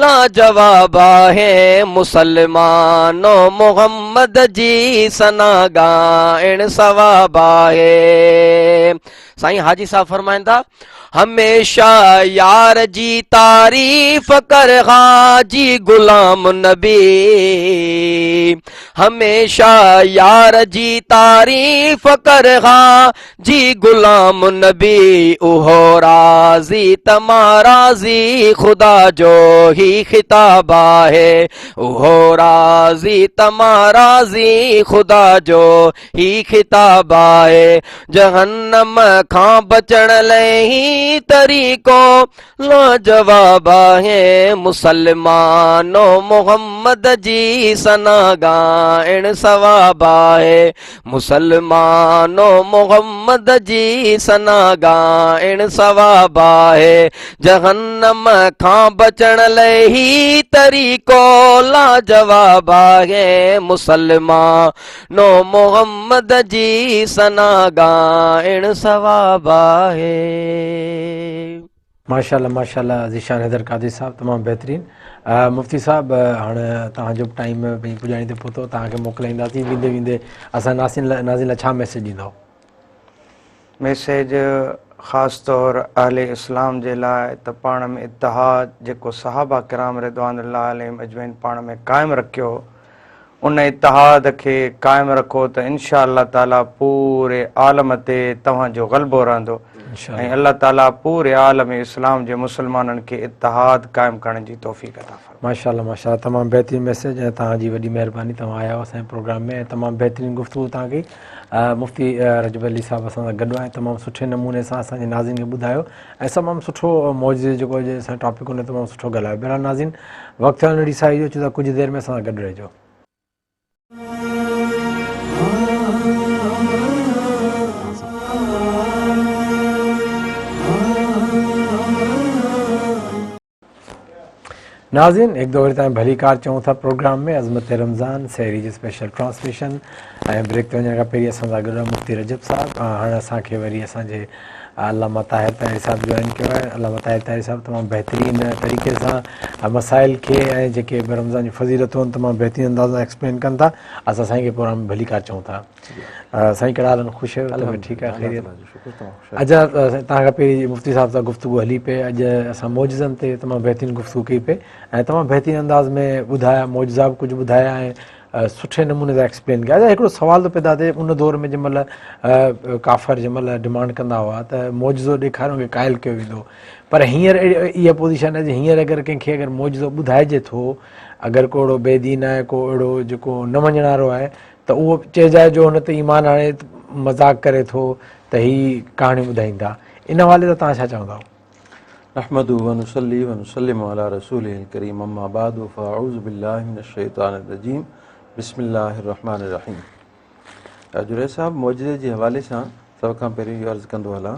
S4: लाजवाब आहे मुसलमानो मोहम्मद जी सना ॻाइण सवाब आहे साईं हाजी साहब फरमाइंदा हमेशा यार जी तारीफ़ कर हाजी गुलाम नबी हमेशा यार जी तारीफ़ कर हाजी गुलाम नबी उहो राज़ी तमाराज़ी खुदा जो ही खिताब आहे उहो राज़ी तमाराज़ी खुदा जो ही खिताब आहे जहन्नम खां बचण लाइ ही तरीक़ो लाजवाब आहे मुसलमानो मोहम्मद जी सना ॻाइण सवाब आहे मुसलमानो मोहम्मद जी सना ॻाइण सवाब आहे जहन्नम खां बचण लाइ ही तरीक़ो लाजवाब आहे मुसलमानो मोहम्मद जी सना ॻाइण सवाब आहे
S1: माशाल्लाह माशाल्लाह ज़ीशान हैदर कादरी साहब तमामु बहितरीन मुफ्ती साहब हाणे तव्हांजो टाइम भई पुॼाणी ते पहुतो तव्हांखे मोकिलाईंदासीं वेंदे वेंदे असां नाज़िन लाइ छा मैसेज ॾींदव
S3: मैसेज ख़ासि तौरु अहले इस्लाम जे लाइ त पाण में इतिहाद जेको सहाबा किराम रिदवानुल्लाह अलैहिम अजमैन पाण में क़ाइमु रखियो उन इतिहाद खे क़ाइमु रखो त इंशा अल्लाह ताला पूरे आलम ते तव्हांजो ग़लबो रहंदो ऐं अल्लाह ताला पूरे आलम इस्लाम जे मुसलमाननि खे इतिहाद क़ाइमु करण जी तौफ़ीक़ अता फ़रमाए
S1: माशाल्लाह माशाल्लाह तमामु बहितरीन मैसेज ऐं तव्हांजी वॾी महिरबानी तव्हां आया असांजे प्रोग्राम में ऐं तमामु बहितरीन गुफ़्तगू तव्हां कई मुफ्ती रजब अली साहब असां सां गॾु आहे तमामु सुठे नमूने सां असांजे नाज़िन खे ॿुधायो ऐं तमामु सुठो मौज़े जेको असां टॉपिक हुन तमामु सुठो ॻाल्हायो बहरहाल नाज़िन वक़्तु नड़ी साई जो छो त कुझु देरि में असां सां गॾु रहिजो नाज़िन एक दो वरी तव्हां भली कार चऊं था प्रोग्राम में अज़मत रमज़ान सहरी जी स्पेशल ट्रांसमिशन ऐं ब्रेक ते वञण खां पहिरीं असां सां गॾु मुफ्ती रजब साहब हाणे असांखे वरी असांजे अल्लामा ताहिर ताहिरी साहब जॉइन कयो आहे अल्लामा ताहिर ताहिरी साहब तमामु बहितरीन तरीक़े सां मसाइल खे ऐं जेके रमज़ान जी फज़ीलतूं आहिनि तमामु बहितरीन अंदाज़ सां एक्सप्लेन कनि था असां साईं खे प्रोग्राम में भली कार चऊं था साईं कहिड़ा हाल आहिनि ख़ुशि आहियो ठीकु आहे ख़ैरियत अॼु तव्हां खां पहिरीं मुफ्ती साहब सां गुफ़्तगू हली पई अॼु असां मौजज़नि ते तमामु बहितरीन गुफ़्तगू कई पई ऐं तमामु बहितरीन अंदाज़ में ॿुधाया मौजज़ा बि कुझु ॿुधाया ऐं सुठे नमूने सां एक्सप्लेन कया अच्छा हिकिड़ो सुवाल थो पैदा थिए उन दौर में जंहिंमहिल काफ़र जंहिंमहिल डिमांड कंदा हुआ त मौजज़ो ॾेखारियो की क़ाइल कयो वेंदो पर हींअर इहा पोज़ीशन आहे हींअर अगरि कंहिंखे अगरि मौजज़ो ॿुधाइजे थो अगरि को अहिड़ो बेदीन आहे को अहिड़ो जेको न मञण वारो आहे त उहो चइजाए जो हुन ते ईमान हाणे मज़ाक़ करे थो त हीअ कहाणी ॿुधाईंदा इन हवाले सां तव्हां छा चवंदा
S5: नहमदु व नुसल्ली व नुसल्लिमु अला रसूलिहिल करीम अम्मा बाद फ़अऊज़ु बिल्लाहि मिनश शैतानिर रजीम बिस्मिल्लाहिर रहमानिर रहीम जुरैद साहब मौजज़े जे हवाले सां सभ खां पहिरीं इहो अर्ज़ु कंदो हलां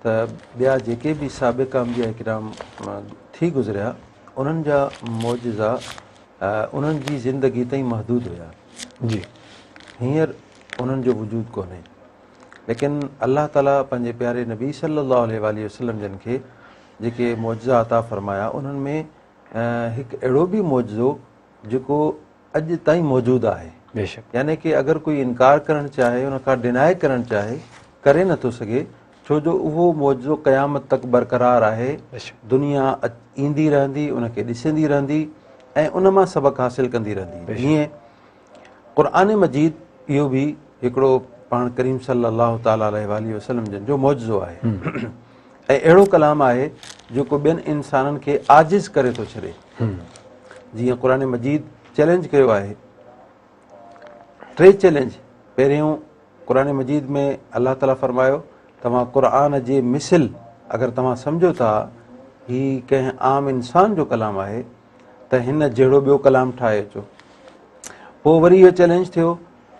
S5: त ॿिया जेके बि साबिक़ा अंबिया किराम थी गुज़रिया उन्हनि जा मौजज़ा उन्हनि जी ज़िंदगी ताईं महदूद हुया
S1: जी
S5: हींअर उन्हनि जो वजूद कोन्हे लेकिन अल्लाह ताला पंहिंजे प्यारे नबी सल्लल्लाहु अलैहि वसल्लम जन खे जेके मौजज़ा अता फ़रमाया उन्हनि में हिकु अहिड़ो बि मौजज़ो जेको अॼु ताईं मौजूदु आहे
S1: बेशक
S5: यानी कि अगरि कोई इनकार करणु चाहे उन खां डिनाए करणु चाहे करे नथो सघे छो जो उहो मौजज़ो क़यामत तक बरक़रार आहे दुनिया ईंदी रहंदी उनखे ॾिसंदी रहंदी ऐं उन मां सबक़ु हासिलु कंदी रहंदी हीअं क़ुरान मजीद इहो बि हिकिड़ो पाण करीम सल्लल्लाहु ताला अलैहि वसल्लम जन जो मौजज़ो आहे ऐं अहिड़ो कलाम आहे जेको ॿियनि इंसाननि खे आजिज़ करे थो छॾे जीअं क़ुरान मजीद चैलेंज कयो आहे 3 चैलेंज पहिरियों क़ुरान मजीद में अल्लाह ताला फरमायो तव्हां क़ुरान जे मिसिल अगरि तव्हां सम्झो था हीउ कंहिं आम इंसान जो कलाम आहे त हिन जहिड़ो ॿियो कलाम ठाहे अचो पोइ वरी इहो चैलेंज थियो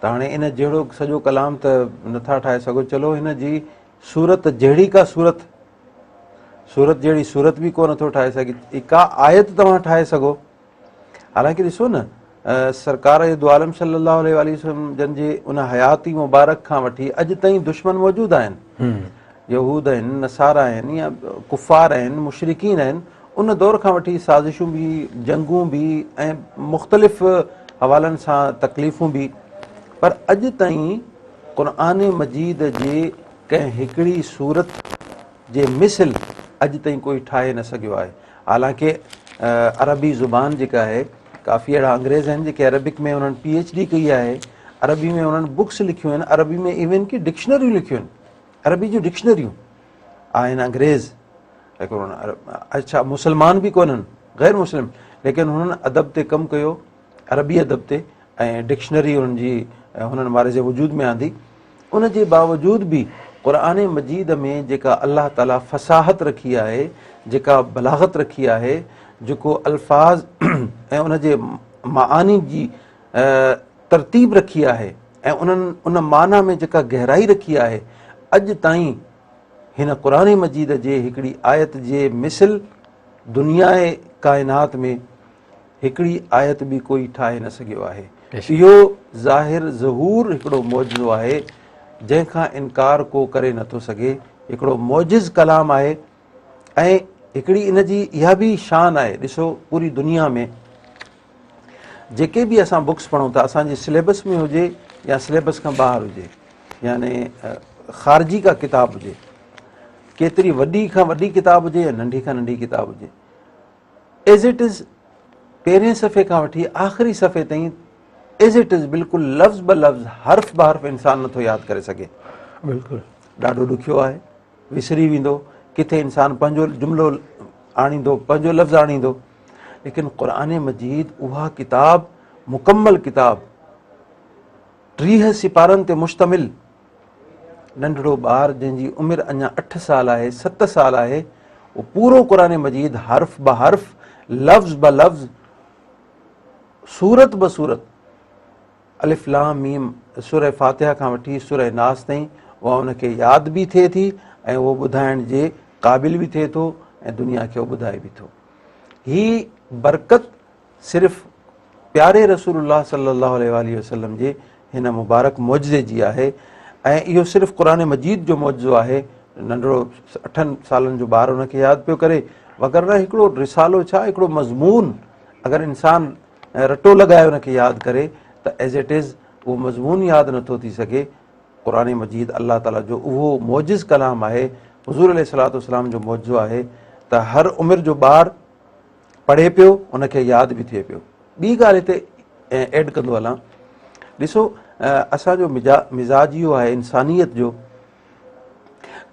S5: त त हाणे इन जहिड़ो सॼो कलाम त नथा ठाहे सघो, चलो हिन जी सूरत जहिड़ी का सूरत जहिड़ी सूरत बि को नथो ठाहे सघे, का आयत तव्हां ठाहे सघो। हालांकि ॾिसो न, सरकार दो आलम सल्लल्लाहु अलैहि वसल्लम जन जे उन हयाती मुबारक खां वठी अॼु ताईं दुश्मन मौजूदु आहिनि, यहूद आहिनि, नसारा आहिनि या कुफ़ार आहिनि, मुशरिकीन आहिनि। उन दौर खां वठी साज़िशूं बि, जंगूं बि ऐं मुख़्तलिफ़ हवालनि सां तकलीफ़ूं बि, पर अॼु ताईं क़ुरान मजीद जे कंहिं हिकिड़ी सूरत जे मिसल अॼु ताईं कोई ठाहे न सघियो आहे। हालांकि अरबी ज़ुबान जेका आहे, काफ़ी अहिड़ा अंग्रेज़ आहिनि जेके अरबिक में उन्हनि PhD कई आहे, अरबी में उन्हनि बुक्स लिखियूं आहिनि, अरबी में इवन की डिक्शनरियूं लिखियूं आहिनि, अरबी जूं डिक्शनरियूं आहिनि अंग्रेज़। अच्छा, मुस्लमान बि कोन्हनि, ग़ैर मुस्लिम, लेकिन हुननि अदब ते कमु कयो, अरबी अदब ते, ऐं डिक्शनरी हुननि जी हुननि वारे जे वजूद में आंदी। उन जे बावजूद बि क़ुरान मजीद में जेका अल्लाह ताला फ़साहत रखी आहे, जेका बलागत रखी आहे, जेको अल्फाज़ ऐं उन जे मानी जी तरतीब रखी आहे, ऐं उन माना में जेका गहराई रखी आहे, अॼु ताईं हिन क़ुरान मजीद जे हिकिड़ी आयत जे मिसल दुनिया काइनात में हिकिड़ी आयत बि कोई ठाहे न सघियो आहे। इहो ज़ाहिर ज़हूर हिकिड़ो मौजज़ो आहे जंहिंखां इनकार को करे नथो सघे, हिकिड़ो मौजिज़ कलाम आहे। ऐं हिकिड़ी इन जी इहा बि शान आहे, ॾिसो पूरी दुनिया में जेके बि असां बुक्स पढ़ूं था, असांजे सिलेबस में हुजे या सिलेबस खां ॿाहिरि हुजे, यानी ख़ारिजी का किताब हुजे, केतिरी वॾी खां वॾी किताब हुजे या नंढी खां नंढी किताब हुजे, एज़ इट इज़ पहिरें सफ़े खां वठी आख़िरी सफ़े ताईं एज़ इट इज़ बिल्कुलु लफ़्ज़ ब लफ़्ज़, हर्फ़ ब हर्फ़ इंसानु नथो यादि करे सघे।
S1: बिल्कुलु
S5: ॾाढो ॾुखियो आहे, विसरी वेंदो, किथे इंसानु पंहिंजो जुमिलो आणींदो, पंहिंजो लफ़्ज़ आणींदो। लेकिन क़ुरान मजीद उहा किताब, मुकमल किताब, 30 सिपारनि ते मुश्तमिल, नंढड़ो ॿार जंहिंजी उमिरि अञा 8 साल आहे, 7 साल आहे, उहो पूरो क़ुरान मजीद हर्फ़ ब हर्फ़, लफ़्ज़ ब लफ़्ज़, सूरत ब सूरत, अलिफ लाम मीम, सूरह फातिहा खां वठी सूरह नास ताईं, उहा उनखे यादि बि थिए थी ऐं उहो ॿुधाइण जे क़ाबिल बि थिए थो ऐं दुनिया खे उहो ॿुधाए बि थो। ही बरकत सिर्फ़ प्यारे रसूलुल्लाह सल्लल्लाहु अलैहि वसल्लम जे हिन मुबारक मौजज़े जी आहे। ऐं इहो सिर्फ़ु क़ुरान मजीद जो मौजज़ो आहे, नंढड़ो 8 सालनि जो ॿार हुनखे यादि पियो करे, वगरना हिकिड़ो रिसालो छा, हिकिड़ो मज़मून अगरि इंसानु रटो लॻाए हुनखे यादि करे त एज़ इट इज़ उहो मज़मून यादि नथो थी सघे। क़ुरान मजीद अल्लाह ताला जो उहो मौजिज़ कलाम आहे, हुज़ूर अलैहिस्सलातु वस्सलाम जो मौजज़ो आहे, त हर उमिरि जो ॿारु पढ़े पियो, उनखे यादि बि थिए पियो। ॿी ॻाल्हि हिते ऐड कंदो हलां, ॾिसो असांजो मिज़ाज इहो आहे इंसानियत जो,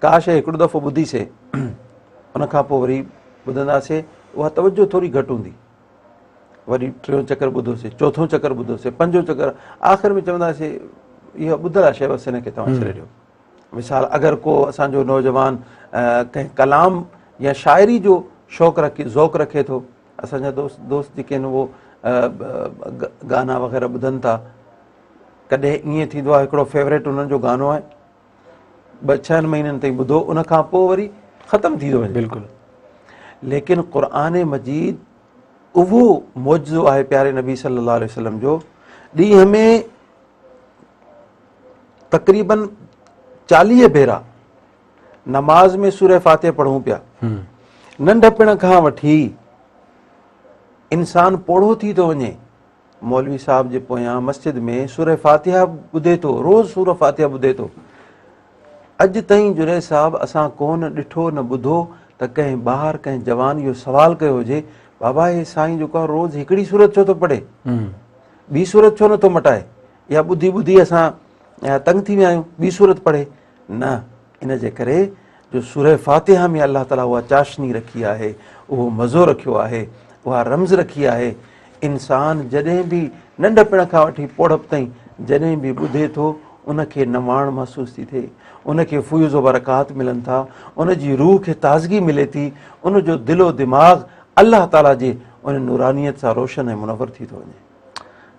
S5: का शइ हिकिड़ो दफ़ो ॿुधीसीं, उनखां पोइ वरी ॿुधंदासीं, उहा तवजो थोरी घटि हूंदी, वरी 3 चकर ॿुधोसीं, 4 चकर ॿुधोसीं, 5 चकर, आख़िर में चवंदासीं इहा ॿुधल आहे शइ, बसि हिनखे तव्हां छॾे ॾियो। मिसाल, अगरि को असांजो नौजवान कंहिं कलाम या शाइरी जो ज़ौक़ु रखे थो, असांजा दोस्त जेके आहिनि उहो गाना वग़ैरह ॿुधनि था, कॾहिं ईअं थींदो आहे हिकिड़ो फेवरेट उन्हनि जो गानो आहे, 2-6 महीननि ताईं ॿुधो, उनखां पोइ वरी ख़तमु थी थो वञे। बिल्कुलु। लेकिन क़ुरान मजीद उहो मौजज़ो आहे प्यारे नबी सल्लल्लाहु अलैहि वसल्लम जो, ॾींहं में तक़रीबन 40 भेरा नमाज़ में सूरह फातिहा पढ़ूं पिया, नंढपण खां वठी इंसानु पोढ़ो थी थो वञे, मौलवी साहब जे पोयां मस्जिद में सूरह फातिहा ॿुधे थो, रोज़ सूरह फातिहा ॿुधे थो। अॼु ताईं जुनैद साहब असां कोन ॾिठो न ॿुधो त कंहिं ॿार कंहिं जवान इहो सवाल कयो हुजे, बाबा हे साईं जेको आहे रोज़ हिकिड़ी सूरत छो थो पढ़े, ॿी सूरत छो नथो मटाए, या ॿुधी ॿुधी असां तंग थी विया आहियूं, ॿी सूरत पढ़े। न, इन जे करे जो सूरह फातिहा में अल्लाह ताला उहा चाशनी रखी आहे, उहो मज़ो रखियो आहे, उहा रम्ज़ रखी आहे। इंसानु जॾहिं बि नंढपण खां वठी पोढ़प ताईं जॾहिं बि ॿुधे थो, उनखे नवाण महसूस थी थिए, उनखे फुयूज़ व बरक़ात मिलनि था, उनजी रूह खे ताज़गी मिले थी, उनजो दिलो दिमाग़ अल्लाह ताला जे उन नूरानियत सां रोशन ऐं मुनवर थी थो वञे।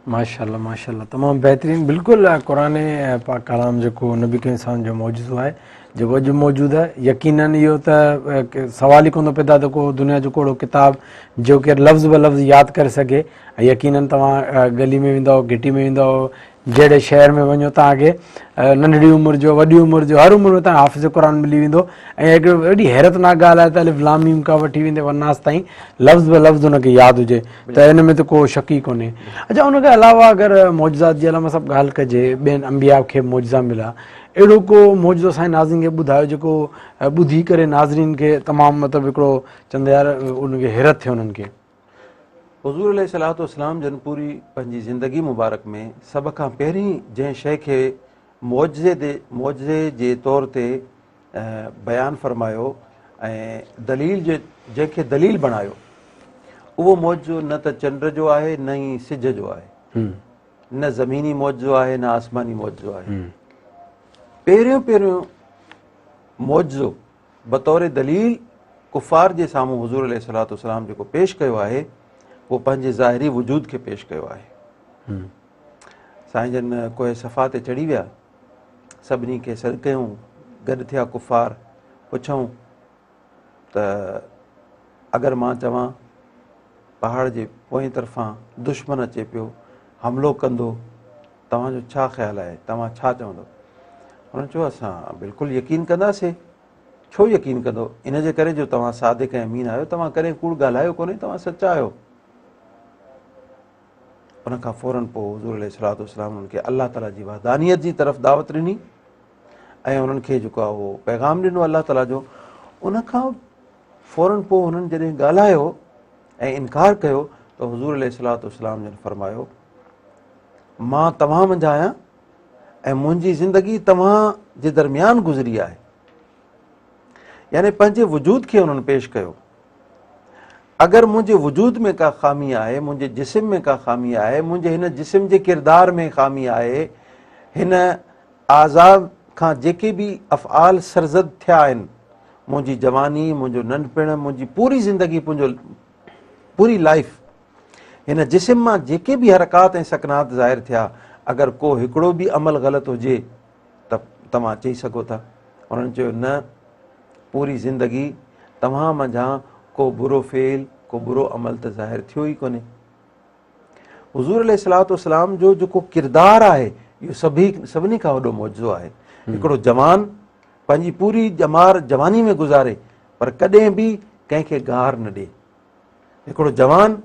S1: माशाल्लाह माशाल्लाह तमामु बहितरीनु बिल्कुलु क़ुरान पाक कलाम जेको नबी के इंसान जो मौजूदो आहे जेको अॼु मौजूदु आहे यकीनन इहो त सवाल ई कोन थो पैदा त को दुनिया जो कहिड़ो किताबु जो केरु लफ़्ज़ ब लफ़्ज़ यादि करे सघे। ऐं यकीनन तव्हां गली में वेंदव घिटी में वेंदव जहिड़े शहर में वञो तव्हांखे नंढड़ी उमिरि जो वॾी उमिरि जो हर उमिरि में तव्हां हाफ़िज़ क़ुरान मिली वेंदो। ऐं हिकिड़ो वॾी हैरतनाक ॻाल्हि आहे त अलिफ लाम मीम खां वठी वेंदे वनास ताईं लफ़्ज़ ब लफ़्ज़ हुनखे यादि हुजे त हिन में त को शक ई कोन्हे। अच्छा उनखे अलावा अगरि मौजज़ात जी अलावा सभु ॻाल्हि कजे ॿियनि अंबिया खे मौजज़ा मिला अहिड़ो को मौजज़ो असांजे नाज़रीन खे ॿुधायो जेको ॿुधी करे नाज़रीन खे तमामु मतिलबु हिकिड़ो चवंदा यार उनखे हैरत थिए उन्हनि खे।
S5: हुज़ूर अलैहिस्सलाम जन पूरी पंहिंजी ज़िंदगी मुबारक में सभ खां पहिरीं जंहिं शइ खे मुआज़े जे तौर ते बयानु फरमायो ऐं दलील जंहिंखे दलील बणायो उहो मौजो न त चंड जो आहे न ई सिज जो आहे, न ज़मीनी मौजो आहे न आसमानी मौजो आहे। पहिरियों मौजो बतौर दलील कुफ़ार जे साम्हूं हुज़ूर अलैहिस्सलाम जेको पेश कयो आहे उहो पंहिंजे ज़ाहिरी वजूद खे पेश कयो आहे। साईं जन कोई सफ़ा ते चढ़ी विया, सभिनी खे सॾु कयूं, गॾु थिया कुफ़ार, पुछऊं त अगरि मां चवां पहाड़ जे पोएं तरफ़ां दुश्मन अचे पियो हमिलो कंदो तव्हांजो छा ख़्यालु आहे, तव्हां छा चवंदो? हुननि चयो असां बिल्कुलु यकीन कंदासीं। छो यकीन कंदो? इन जे करे जो तव्हां सादिक़ ऐं अमीन आहियो, तव्हां कॾहिं कूड़ ॻाल्हायो कोन्हे, तव्हां सचा आहियो। उनखां फ़ौरन पोइ हुज़ूर अलैहिस्सलाम उन्हनि खे अलाह ताला जी वहदानियत जी तरफ़ दावत ॾिनी ऐं उन्हनि खे जेको आहे उहो पैगाम ॾिनो अलाह ताला जो। उनखां फ़ौरन पोइ हुननि जॾहिं ॻाल्हायो ऐं इनकार कयो त हुज़ूर अलैहिस्सलाम जन फरमायो मां तव्हां मंझि आहियां ऐं मुंहिंजी ज़िंदगी तव्हां जे दरमियान गुज़री आहे। यानी पंहिंजे वजूद खे उन्हनि पेश कयो। अगरि मुंहिंजे वजूद में का ख़ामी आहे, मुंहिंजे जिस्म में का ख़ामी आहे, मुंहिंजे हिन जिस्म जे किरदार में ख़ामी आहे, हिन आज़ाब खां जेके बि अफ़आल सरज़द थिया आहिनि, मुंहिंजी जवानी, मुंहिंजो नंढपिण, मुंहिंजी पूरी ज़िंदगी, पूरी लाइफ, हिन जिस्म मां जेके बि हरकात ऐं सकनात ज़ाहिर थिया, अगरि को हिकिड़ो बि अमल ग़लति हुजे त तव्हां चई सघो था। उन्हनि चयो न, पूरी ज़िंदगी तव्हां मंझां को बुरो फेल, को बुरो अमल त ज़ाहिर थियो ई कोन्हे। हुज़ूर अलैहिस्सलाम जो जेको किरदारु आहे इहो सभिनी खां वॾो मौजो आहे। हिकिड़ो जवान पंहिंजी पूरी जवानी में गुज़ारे पर कॾहिं बि कंहिंखे गार न ॾिए। हिकिड़ो जवान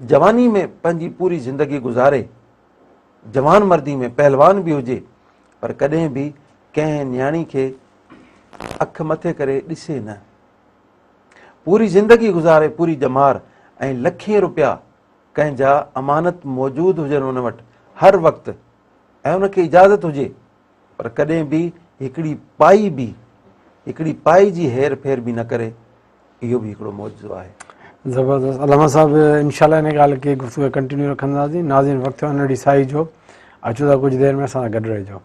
S5: जवानी में पंहिंजी पूरी ज़िंदगी गुज़ारे, जवान मर्दी में पहलवान बि हुजे पर कॾहिं बि कंहिं न्याणी खे अखि मथे करे ॾिसे न। पूरी ज़िंदगी गुज़ारे, पूरी जमार, ऐं लखें रुपया कंहिंजा अमानत मौजूदु हुजनि हुन वटि हर वक़्तु, ऐं उनखे इजाज़त हुजे पर कॾहिं बि हिकिड़ी पाई जी हेर फेर बि न करे। इहो बि हिकिड़ो मौजो आहे।
S1: ज़बरदस्त। अलामा साहब इंशाल्लाह इन ॻाल्हि खे गुफ़्तगू कंटिन्यू रखंदासीं। नाज़रीन वक़्तु थियो नंढी साई जो, अचो था कुझु देरि में असां सां गॾु रहिजो।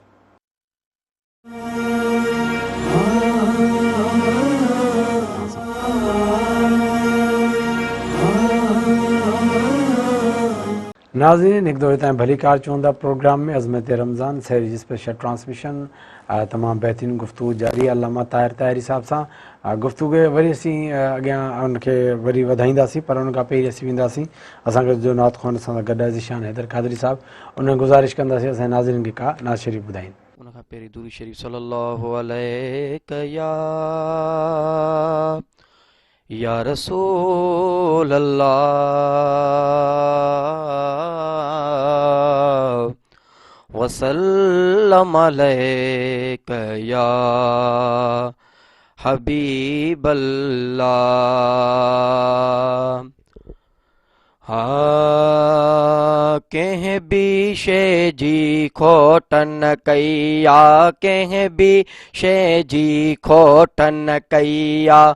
S1: नाज़रीन हिकु दफ़ो तव्हां भली कार चवंदा प्रोग्राम में अज़मत रमज़ान सैर जी स्पेशल ट्रांसमिशन तमामु बहितरीनु गुफ़्तगू जारी अल्लामा ताहिर ताहिरी साहिब सां। गुफ़्तगू वरी असीं अॻियां उनखे वरी वधाईंदासीं पर उन खां पहिरीं असीं वेंदासीं असांखे जो नात ख़्वान सां गॾु ज़ीशान हैदर क़ादरी साहिबु। उन गुज़ारिश कंदासीं असांजे नाज़रीन खे का नात शरीफ़ ॿुधाइनि।
S4: उन खां पहिरीं दुरूद शरीफ़ सल्लल्लाहु अलैहि या रसूल अल्लाह वसल्लम अलैका या हबीब अल्लाह। हाँ कंहिं बि शइ जी खोट न कई आ, कंहिं बि शइ जी खोट न कई आ,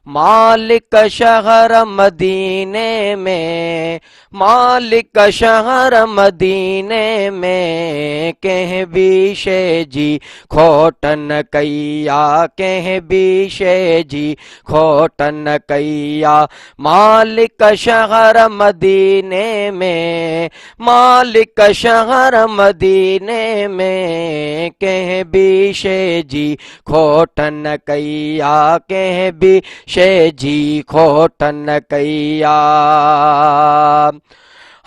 S4: मालिक शहर मदीने में, मालिक शहर मदीने में, कंहिं बि शइ जी खोट न कई आ, कंहिं बि शइ जी खोट न कई आ। मालिक शहर मदीने में, मालिक शहर मदीने में, कंहिं बि शइ जी खोट न कई आ, कंहिं बि शइ जी खोट न कई आ।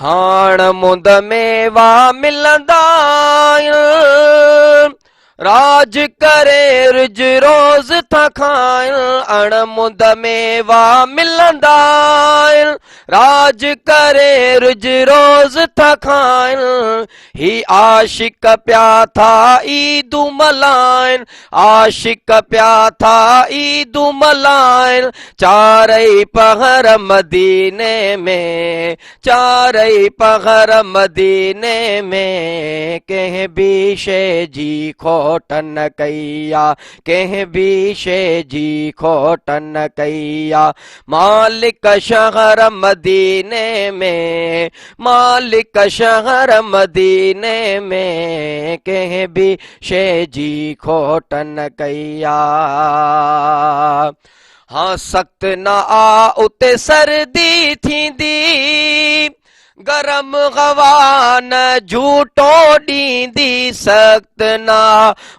S4: हाण मुंद मेवा मिलंदा आहिनि, राज करे रिज रोज़ था खाइनि, अण मुंद मेवा मिलंदा आहिनि, राज करे रिज रोज़ था खाइनि। ही आशिक प्या था ईदू मल्हाइनि, आशिक प्या था ईदू मल्हाइनि, चारई पहर मदीने में, चारई पहर मदीने में, कंहिं बि शइ जी खोट न कई आ, कंहिं बि शइ जी खोट न कई आ। मालिक शहर मदीने में, मालिक शहर मदीने में, कंहिं बि शइ जी खोट न कई आ। हाँ सख्त न आ उते सर्दी थींदी, गरम हवा न झूठो ॾींदी, सख्त न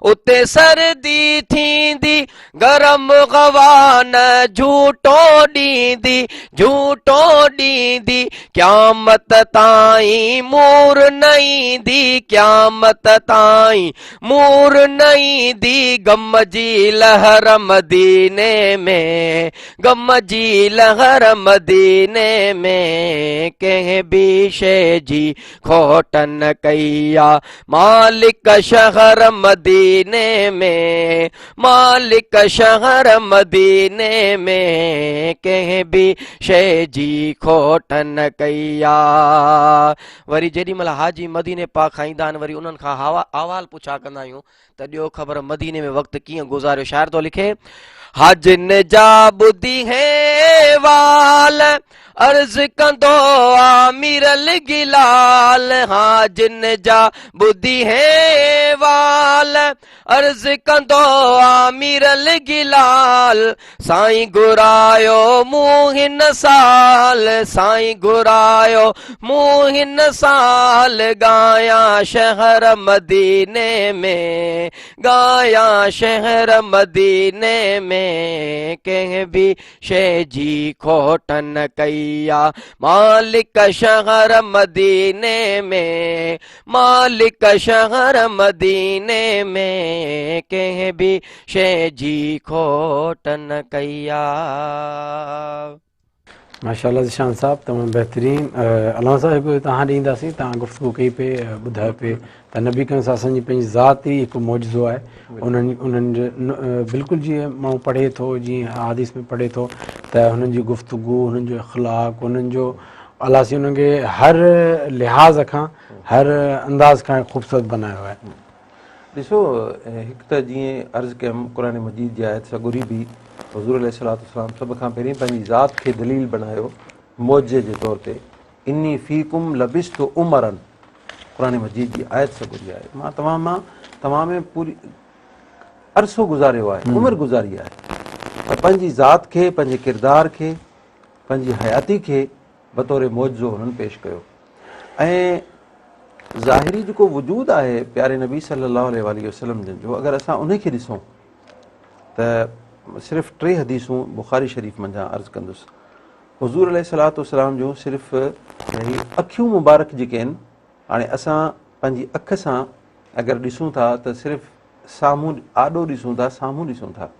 S4: उते सर्दी थींदी, गरम हवा न झूठो ॾींदी, झूठो ॾींदी, क़यामत ताईं मूर न ईंदी, क़यामत ताईं मूर न ईंदी, गम जी लहर मदीने में, गम जी लहर मदीने में, कंहिं बि शइ जी खोट न कई आ। मालिक शहर मदीने में, मालिक शहर मदीने में, कंहिं बि शइ जी खोट न कई आ। वरी जेॾी महिल हाजी मदीने पाक खां ईंदा आहिनि, वरी उन्हनि खां अहवाल पुछा कंदा आहियूं त ॾियो ख़बर मदीने में वक़्तु कीअं गुज़ारियो। शाइर थो लिखे, हाजिन जा ॿुधी है वाल, अर्ज़ कंदो आमिरल गिलाल, हाजिन जा ॿुधी है वाल, अर्ज़ कंदो आमिरल गिलाल, साईं घुरायो मूं हिन साल, साईं घुरायो मूं हिन साल, गाया शहर मदीने में, गाया शहर मदीने में, कंहिं बि शइ जी खोट न कई आ। मालिक शहर मदीने में, मालिक शहर मदीने में, कंहिं बि शइ जी खोट न कई आ।
S1: माशाल्लाह ज़िशान साहब तमामु बहितरीन। अलामा साहब हिकु तव्हां ॾींदासीं, तव्हां गुफ़्तगू कई पे, ॿुधायो पे त नबी करीम सां असांजी पंहिंजी ज़ात ई हिकु मौजज़ो आहे। उन्हनि जो बिल्कुलु जीअं माण्हू पढ़े थो, जीअं हादीस में पढ़े थो त हुननि जी गुफ़्तगू, हुननि जो इख़लाक़, हुननि जो अलाह से हुननि खे हर लिहाज़ खां, हर अंदाज़ खां ख़ूबसूरत बनायो आहे।
S5: ॾिसो, हिकु त जीअं अर्ज़ु कयमि क़ुरान मजीद जी आयत सॻुरी बि हुज़ूर अलैहिस्सलाम सभ खां पहिरीं पंहिंजी ज़ात खे दलील बणायो मौजे जे तौर ते, इन्नी फ़ीकुम लबिस्तु उमरन, क़ुरान मजीद जी आयत सॻुरी आहे। मां तव्हां में पूरी अरसो गुज़ारियो आहे, उमिरि गुज़ारी आहे, त पंहिंजी ज़ात खे, पंहिंजे किरदार खे, पंहिंजी हयाती खे बतौर मौजो हुननि पेश कयो। ऐं ज़ाहिरी जेको वजूद आहे प्यारे नबी सल्लल्लाहु अलैहि वसल्लम जो, अगरि असां उनखे ॾिसूं त सिर्फ़ु 3 हदीसूं बुख़ारी शरीफ़ मंझां अर्ज़ु कंदुसि। हुज़ूर अलैहिस्सलातु वस्सलाम जूं सिर्फ़ु अखियूं मुबारक जेके आहिनि, हाणे असां पंहिंजी अखि सां अगरि ॾिसूं था त सिर्फ़ु साम्हूं आॾो ॾिसूं था, साम्हूं ॾिसूं था,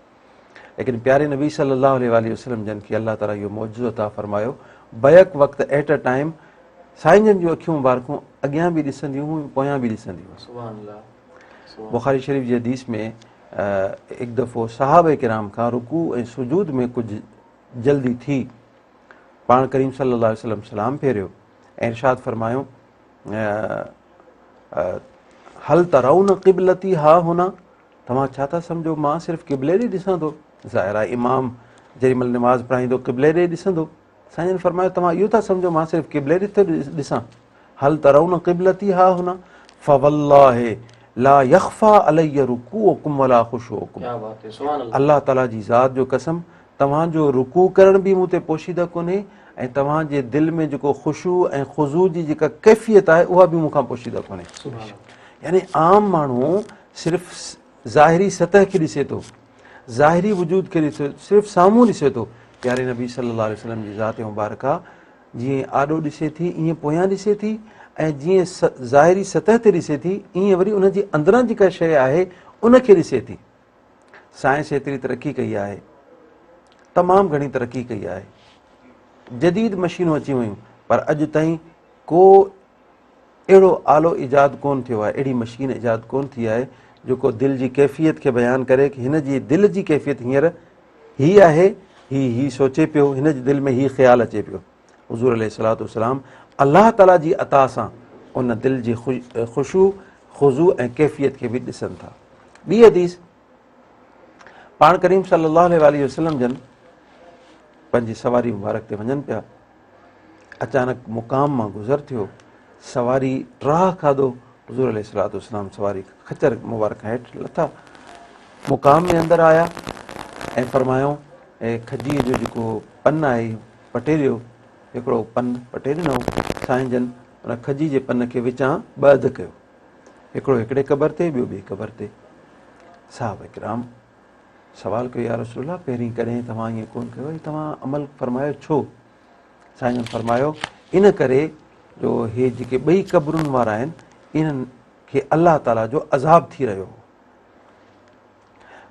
S5: लेकिन प्यारे नबी सल्लल्लाहु अलैहि वसल्लम जन खे अल्लाह ताला इहो मौजज़ो अता फ़रमायो, बैक वक़्तु एट अ टाइम साईं जन जूं अखियूं मुबारकूं अॻियां बि ॾिसंदियूं हुयूं, पोयां बि ॾिसंदियूं हुयूं। बुख़ारी शरीफ़ जी हदीस में हिकु दफ़ो सहाबे किराम खां रुकू ऐं सुजूद में कुझु जल्दी थी, पाण करीम सल्लल्लाहु अलैहि वसल्लम सलाम फेरियो ऐं इरशाद फ़रमायो, हल तरौन क़िबलती हा हुना, तव्हां छा था सम्झो मां सिर्फ़ु क़िबले ॾे ॾिसां थो। ज़ाहिर आहे इमाम जेॾीमहिल निमाज़ पढ़ाईंदो क़िबले ॾे ॾिसंदो। साईं जन फरमायो तव्हां इहो था सम्झो मां सिर्फ़ु क़िबले ॾे थो ॾिसां? हल तरौन क़िबलती हा हुना फवल्लाहि ला यख़्फा अलैया रुकूअकुम वला खुशूअकुम। अल्लाह ताला जी ज़ात जो कसम, तव्हांजो रुकू करण बि मूं ते पोशीदा कोन्हे ऐं तव्हांजे दिलि में जेको ख़ुशू ऐं ख़ुज़ू जी जेका कैफ़ियत आहे उहा बि मूंखां पोशीदा कोन्हे। यानी आम माण्हू सिर्फ़ु ज़ाहिरी सतह खे ॾिसे थो, ज़ाहिरी वजूद खे ॾिसे, सिर्फ़ु साम्हूं ॾिसे थो। प्यारे नबी सल्लल्लाहु अलैहि वसल्लम जी ज़ात मुबारका जीअं आॾो ॾिसे थी ईअं पोयां ॾिसे थी, ऐं जीअं ज़ाहिरी सतह ते ॾिसे थी ईअं वरी उनजी अंदरां जेका शइ आहे उनखे ॾिसे थी। साइंस एतिरी तरक़ी कई आहे, तमामु घणी तरक़ी कई आहे, जदीद मशीनूं अची वियूं, पर अॼु ताईं को अहिड़ो आलो इजाद कोन थियो आहे, अहिड़ी मशीन इजाद कोन थी आहे जेको दिलि जी कैफ़ियत खे बयानु करे कि हिन जी दिलि जी कैफ़ियत हींअर हीअ आहे, ही सोचे पियो, हिन जे दिलि में हीउ ख़्यालु अचे पियो। हुज़ूर अलैहिस्सलातु वस्सलाम अलाह ताला जी अता सां उन दिलि जी ख़ुशू ख़ुज़ू ऐं कैफ़ियत खे बि ॾिसनि था। ॿी हदीस, पाण करीम सल्लल्लाहु अलैहि वसल्लम जन पंहिंजी सवारी मुबारक ते वञनि पिया, अचानक मुक़ाम मां गुज़र थियो, सवारी राह खाधो, हुज़ूर अलैहिस्सलातु वस्सलाम सवारी खच्चर मुबारक हेठि लथा, मुक़ाम में अंदरि आया ऐं फरमायो ऐं खजीअ जो जेको पन आहे पटे ॾियो। हिकिड़ो पन पटे ॾिनो। साईं जन उन खजी जे पन खे विचां ॿ अधु कयो, हिकिड़ो हिकिड़े क़बर ते, ॿियो ॿिए क़बर ते। साहब इकराम सवाल कयो, या रसूल अल्लाह पहिरीं कॾहिं तव्हां ईअं कोन कयो, वरी तव्हां अमल फरमायो छो? साईं जन फरमायो इन करे जो हे जेके ॿई क़बरुनि वारा आहिनि इन्हनि खे अलाह ताला जो अज़ाब थी रहियो हो।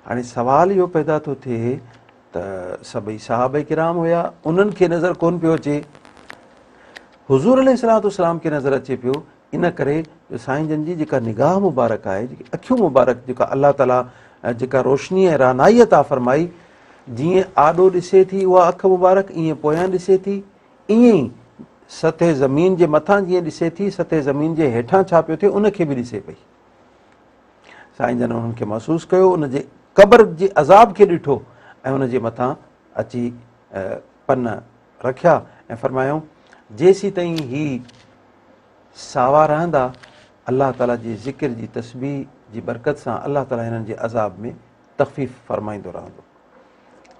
S5: हाणे सवाल इहो पैदा थो थिए त सभई सहाबा किराम हुया, उन्हनि खे नज़र कोन पियो अचे, हुज़ूर अलैहिस्सलातु वस्सलाम खे नज़र अचे पियो। इन करे जो साईं जन जी जेका निगाह मुबारक आहे, जेकी अखियूं मुबारक, जेका अलाह ताला जेका रोशनी ऐं रानाई अता फरमाई, जीअं आॾो ॾिसे थी उहा अखि मुबारक, ईअं पोयां ॾिसे थी, ईअं ई सतह ज़मीन जे मथां जीअं ॾिसे थी, सतह ज़मीन जे हेठां छा पियो थिए उनखे बि ॾिसे पई। साईं जन उन्हनि खे महसूसु कयो, उनजे क़बर जे अज़ाब खे ॾिठो ऐं उनजे मथां अची पन रखिया ऐं फरमायूं जेसीं ताईं ही सावा रहंदा, अलाह ताला जी ज़िक्र जी तस्बीह जी बरकत सां अलाह ताला हिननि जे अज़ाब में तख़फ़ीफ़ फरमाईंदो रहंदो।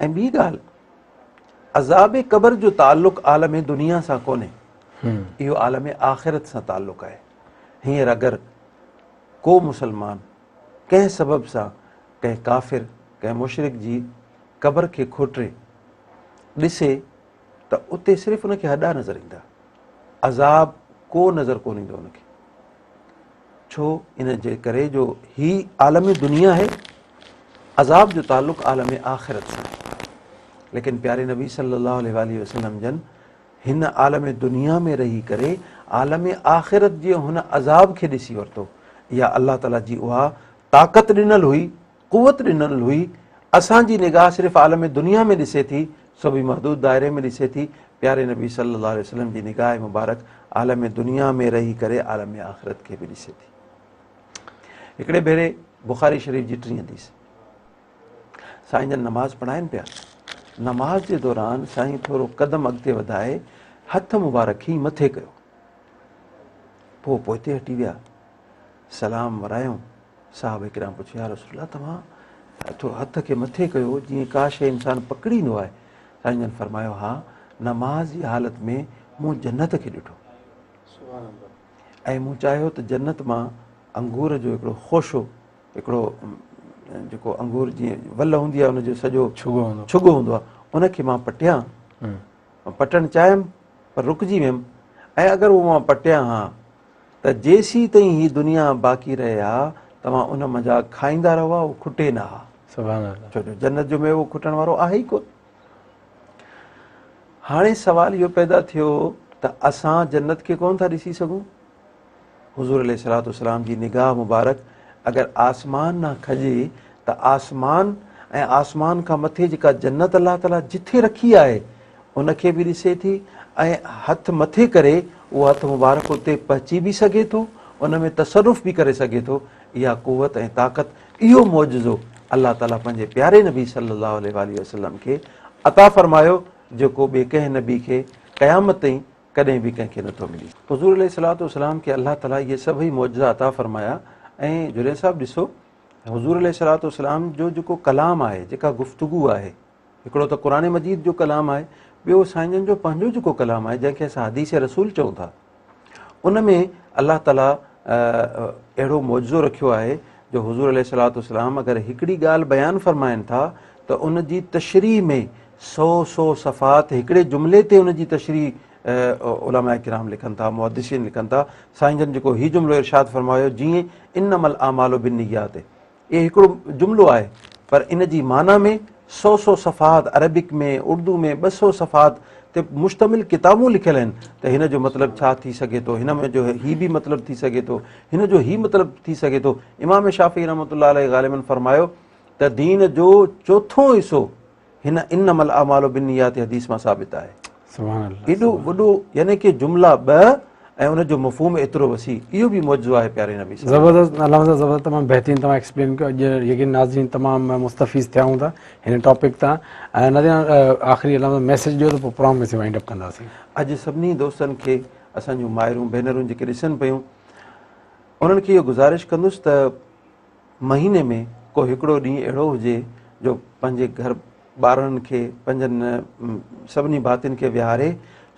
S5: ऐं ॿी ॻाल्हि, अज़ाब क़बर जो ताल्लुक़ आलम दुनिया सां कोन्हे, इहो आलम आख़िरत सां ताल्लुक़ आहे। हींअर अगरि को मुसलमान कंहिं सबब सां कंहिं काफ़िर, कंहिं मुशरिक जी क़बर खे खोटे ॾिसे त उते सिर्फ़ु उनखे हॾा नज़र ईंदा, अज़ाब को नज़र कोन ईंदो उनखे। छो? इन जे करे जो ही आलम दुनिया आहे, अज़ाब जो ताल्लुक़ आलम आख़िरत सां। लेकिन प्यारे नबी सल्लल्लाहु अलैहि वसल्लम जन हिन आलम दुनिया में रही करे आलम आख़िरत जे हुन अज़ाब खे ॾिसी वरितो। इहा अलाह ताला जी उहा ताक़त ॾिनल हुई, क़ुवत ॾिनल हुई। असांजी निगाह सिर्फ़ु आलम दुनिया में ॾिसे थी, सो बि महदूद दायरे में ॾिसे थी। प्यारे नबी सल्लल्लाहु अलैहि वसल्लम जी निगाह मुबारक आलम दुनिया में रही करे आलम आख़िरत खे बि ॾिसे थी। हिकिड़े भेरे बुख़ारी शरीफ़ जी 3 हदीस, साईं जन नमाज़ पढ़ाइनि पिया, नमाज़ जे दौरान साईं थोरो कदम अॻिते वधाए हथ मुबारक ई मथे कयो, पोइ पोइते हटी विया, सलाम वरायूं। साहब किराम पुछियो, या रसूल अल्लाह तव्हां हथ खे मथे कयो जीअं का शइ इंसानु पकड़ींदो आहे? साईं जन फरमायो, हा, नमाज़ जी हालत में मूं जन्नत खे ॾिठो ऐं मूं चाहियो त जन्नत मां अंगूर जो हिकिड़ो खोशो, हिकिड़ो जेको अंगूर जीअं वल हूंदी आहे उनजो सॼो छुगो हूंदो आहे, उनखे मां पटियां। पटणु चाहियमि पर रुकिजी वियुमि, ऐं अगरि उहो मां पटियां हा त जेसीं ताईं हीअ दुनिया बाक़ी रहे हा तव्हां उन मंझा खाईंदा रहो, उहो खुटे न हा। छो जो जन्नत जो मेवो खुटण वारो आहे ई कोन। हाणे सवाल इहो पैदा थियो त असां जन्नत खे कोन था ॾिसी सघूं? हुज़ूर अलैहिस्सलातु वस्सलाम जी निगाह मुबारक अगरि आसमान न खजे त आसमान ऐं आसमान खां मथे जेका जन्नत अलाह ताला जिथे रखी आहे उनखे बि ॾिसे थी, ऐं हथ मथे करे उहो हथ मुबारक उते पहुची बि सघे थो, उन में तसरुफ़ बि करे सघे थो। इहा क़ुवत ऐं ताक़त, इहो मौजज़ो अलाह ताला पंहिंजे प्यारे नबी सल्लल्लाहु अलैहि वसल्लम खे अता फरमायो जेको ॿिए कंहिं नबी खे क़यामत ताईं कॾहिं बि कंहिंखे नथो मिली। हुज़ूर अलैहिस्सलातु वस्सलाम खे अल्लाह ताला इहे सभई मौजज़ा अता फरमाया। ऐं जुनैद साहिबु ॾिसो, हुज़ूर अलैहिस्सलातु वस्सलाम जो जेको कलाम आहे, जेका गुफ़्तगू आहे, हिकिड़ो त क़ुरान मजीद जो कलाम आहे, ॿियो साईं जन जो पंहिंजो जेको कलाम आहे जंहिंखे असां हदीस रसूल चऊं था, उन में अल्लाह ताला अहिड़ो मौजज़ो रखियो आहे जो हुज़ूर अलैहिस्सलातु वस्सलाम अगरि हिकिड़ी ॻाल्हि बयानु फरमाइनि था त उन जी तशरीह में 100 सफ़ात हिकिड़े जुमिले ते उन जी तशरीह उलमा किराम लिखनि था, मुहद्दिसीन लिखनि था। साईं जन जेको हीउ जुमिलो इरशाद फरमायो, जीअं इन्नमल आमालु बिन्नियात, इहो हिकिड़ो जुमिलो आहे, पर इन जी माना में 100 सफ़ात अरबिक में, उर्दू में 200 सफ़ात ते मुश्तमिल किताबूं लिखियल आहिनि त हिन जो मतिलबु छा थी सघे थो, हिन में जो हीउ बि मतिलबु थी सघे थो, हिन जो हीउ मतिलबु थी सघे थो। इमाम शाफ़ी रहमतुल्लाह अलैहि ग़ालिबन फरमायो त दीन जो चोथों हिसो हिन इन्नमल आमालु बिन्नियात हदीस मां साबित आहे। एॾो वॾो यानी कि जुमिला 2 ऐं उनजो मफ़हूम एतिरो वसी, इहो बि मौजूदु आहे प्यारे नबी।
S1: ज़बरदस्त अल्लाह सां ज़बरदस्त, तमामु बहितरीनु तव्हां एक्सप्लेन कयो। अॼु यकीन नाज़रीन तमामु मुस्तफ़ीज़ थिया हूंदा हिन टॉपिक तां। ऐं नाज़रीन आख़िरी अल्लाह मैसेज ॾियो त पोइ प्रोग्राम में वाइंड अप कंदासीं।
S5: अॼु सभिनी दोस्तनि खे, असांजूं माइरूं भेनरूं जेके ॾिसनि पियूं, उन्हनि खे इहो गुज़ारिश कंदुसि त महीने में को हिकिड़ो ॾींहुं अहिड़ो हुजे जो पंहिंजे घर ॿारनि खे, पंहिंजनि सभिनी भातियुनि खे विहारे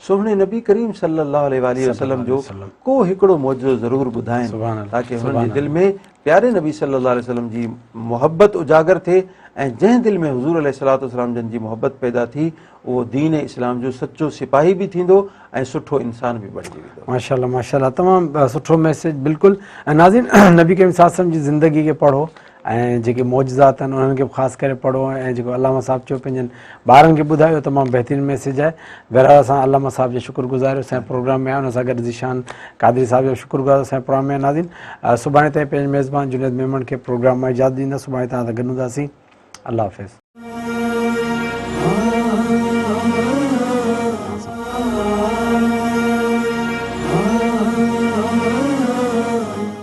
S5: सुहिणे नबी करीम सल्लल्लाहु अलैहि वसल्लम जो को हिकिड़ो मौजज़ो ज़रूरु ॿुधाइनि, ताकी हुननि जे दिलि में प्यारे नबी सल्लल्लाहु अलैहि वसल्लम जी मोहबत उजागर थिए। ऐं जंहिं दिलि में हुज़ूर अलैहिस्सलातु वस्सलाम जन जी मोहबत पैदा थी, उहो दीन इस्लाम जो सचो सिपाही बि थींदो ऐं सुठो इंसान बि बणिजी वेंदो।
S1: माशाअल्लाह माशाअल्लाह, तमामु सुठो मैसेज। बिल्कुलु। ऐं नाज़रीन नबी करीम सल्लल्लाहु अलैहि वसल्लम जी ज़िंदगी खे पढ़ो ऐं जेके मौजज़ात आहिनि उन्हनि खे ख़ासि करे पढ़ो। ऐं जेको अलामा साहिबु चयो पंहिंजनि ॿारनि खे ॿुधायो, तमामु बहितरीनु मैसेज आहे। बहरहाल असां अलामा साहिब जो शुक्रगुज़ार असांजे प्रोग्राम में आहियो, हुन सां गॾु ज़ीशान क़ादरी साहिब जो शुक्रगुज़ार असांजे प्रोग्राम में। नाज़रीन सुभाणे ताईं पंहिंजे मेज़बान जुनैद मेमन खे प्रोग्राम मां इजाज़त ॾींदा। सुभाणे तव्हां सां गॾु हूंदासीं। अल्लाह हाफ़िज़।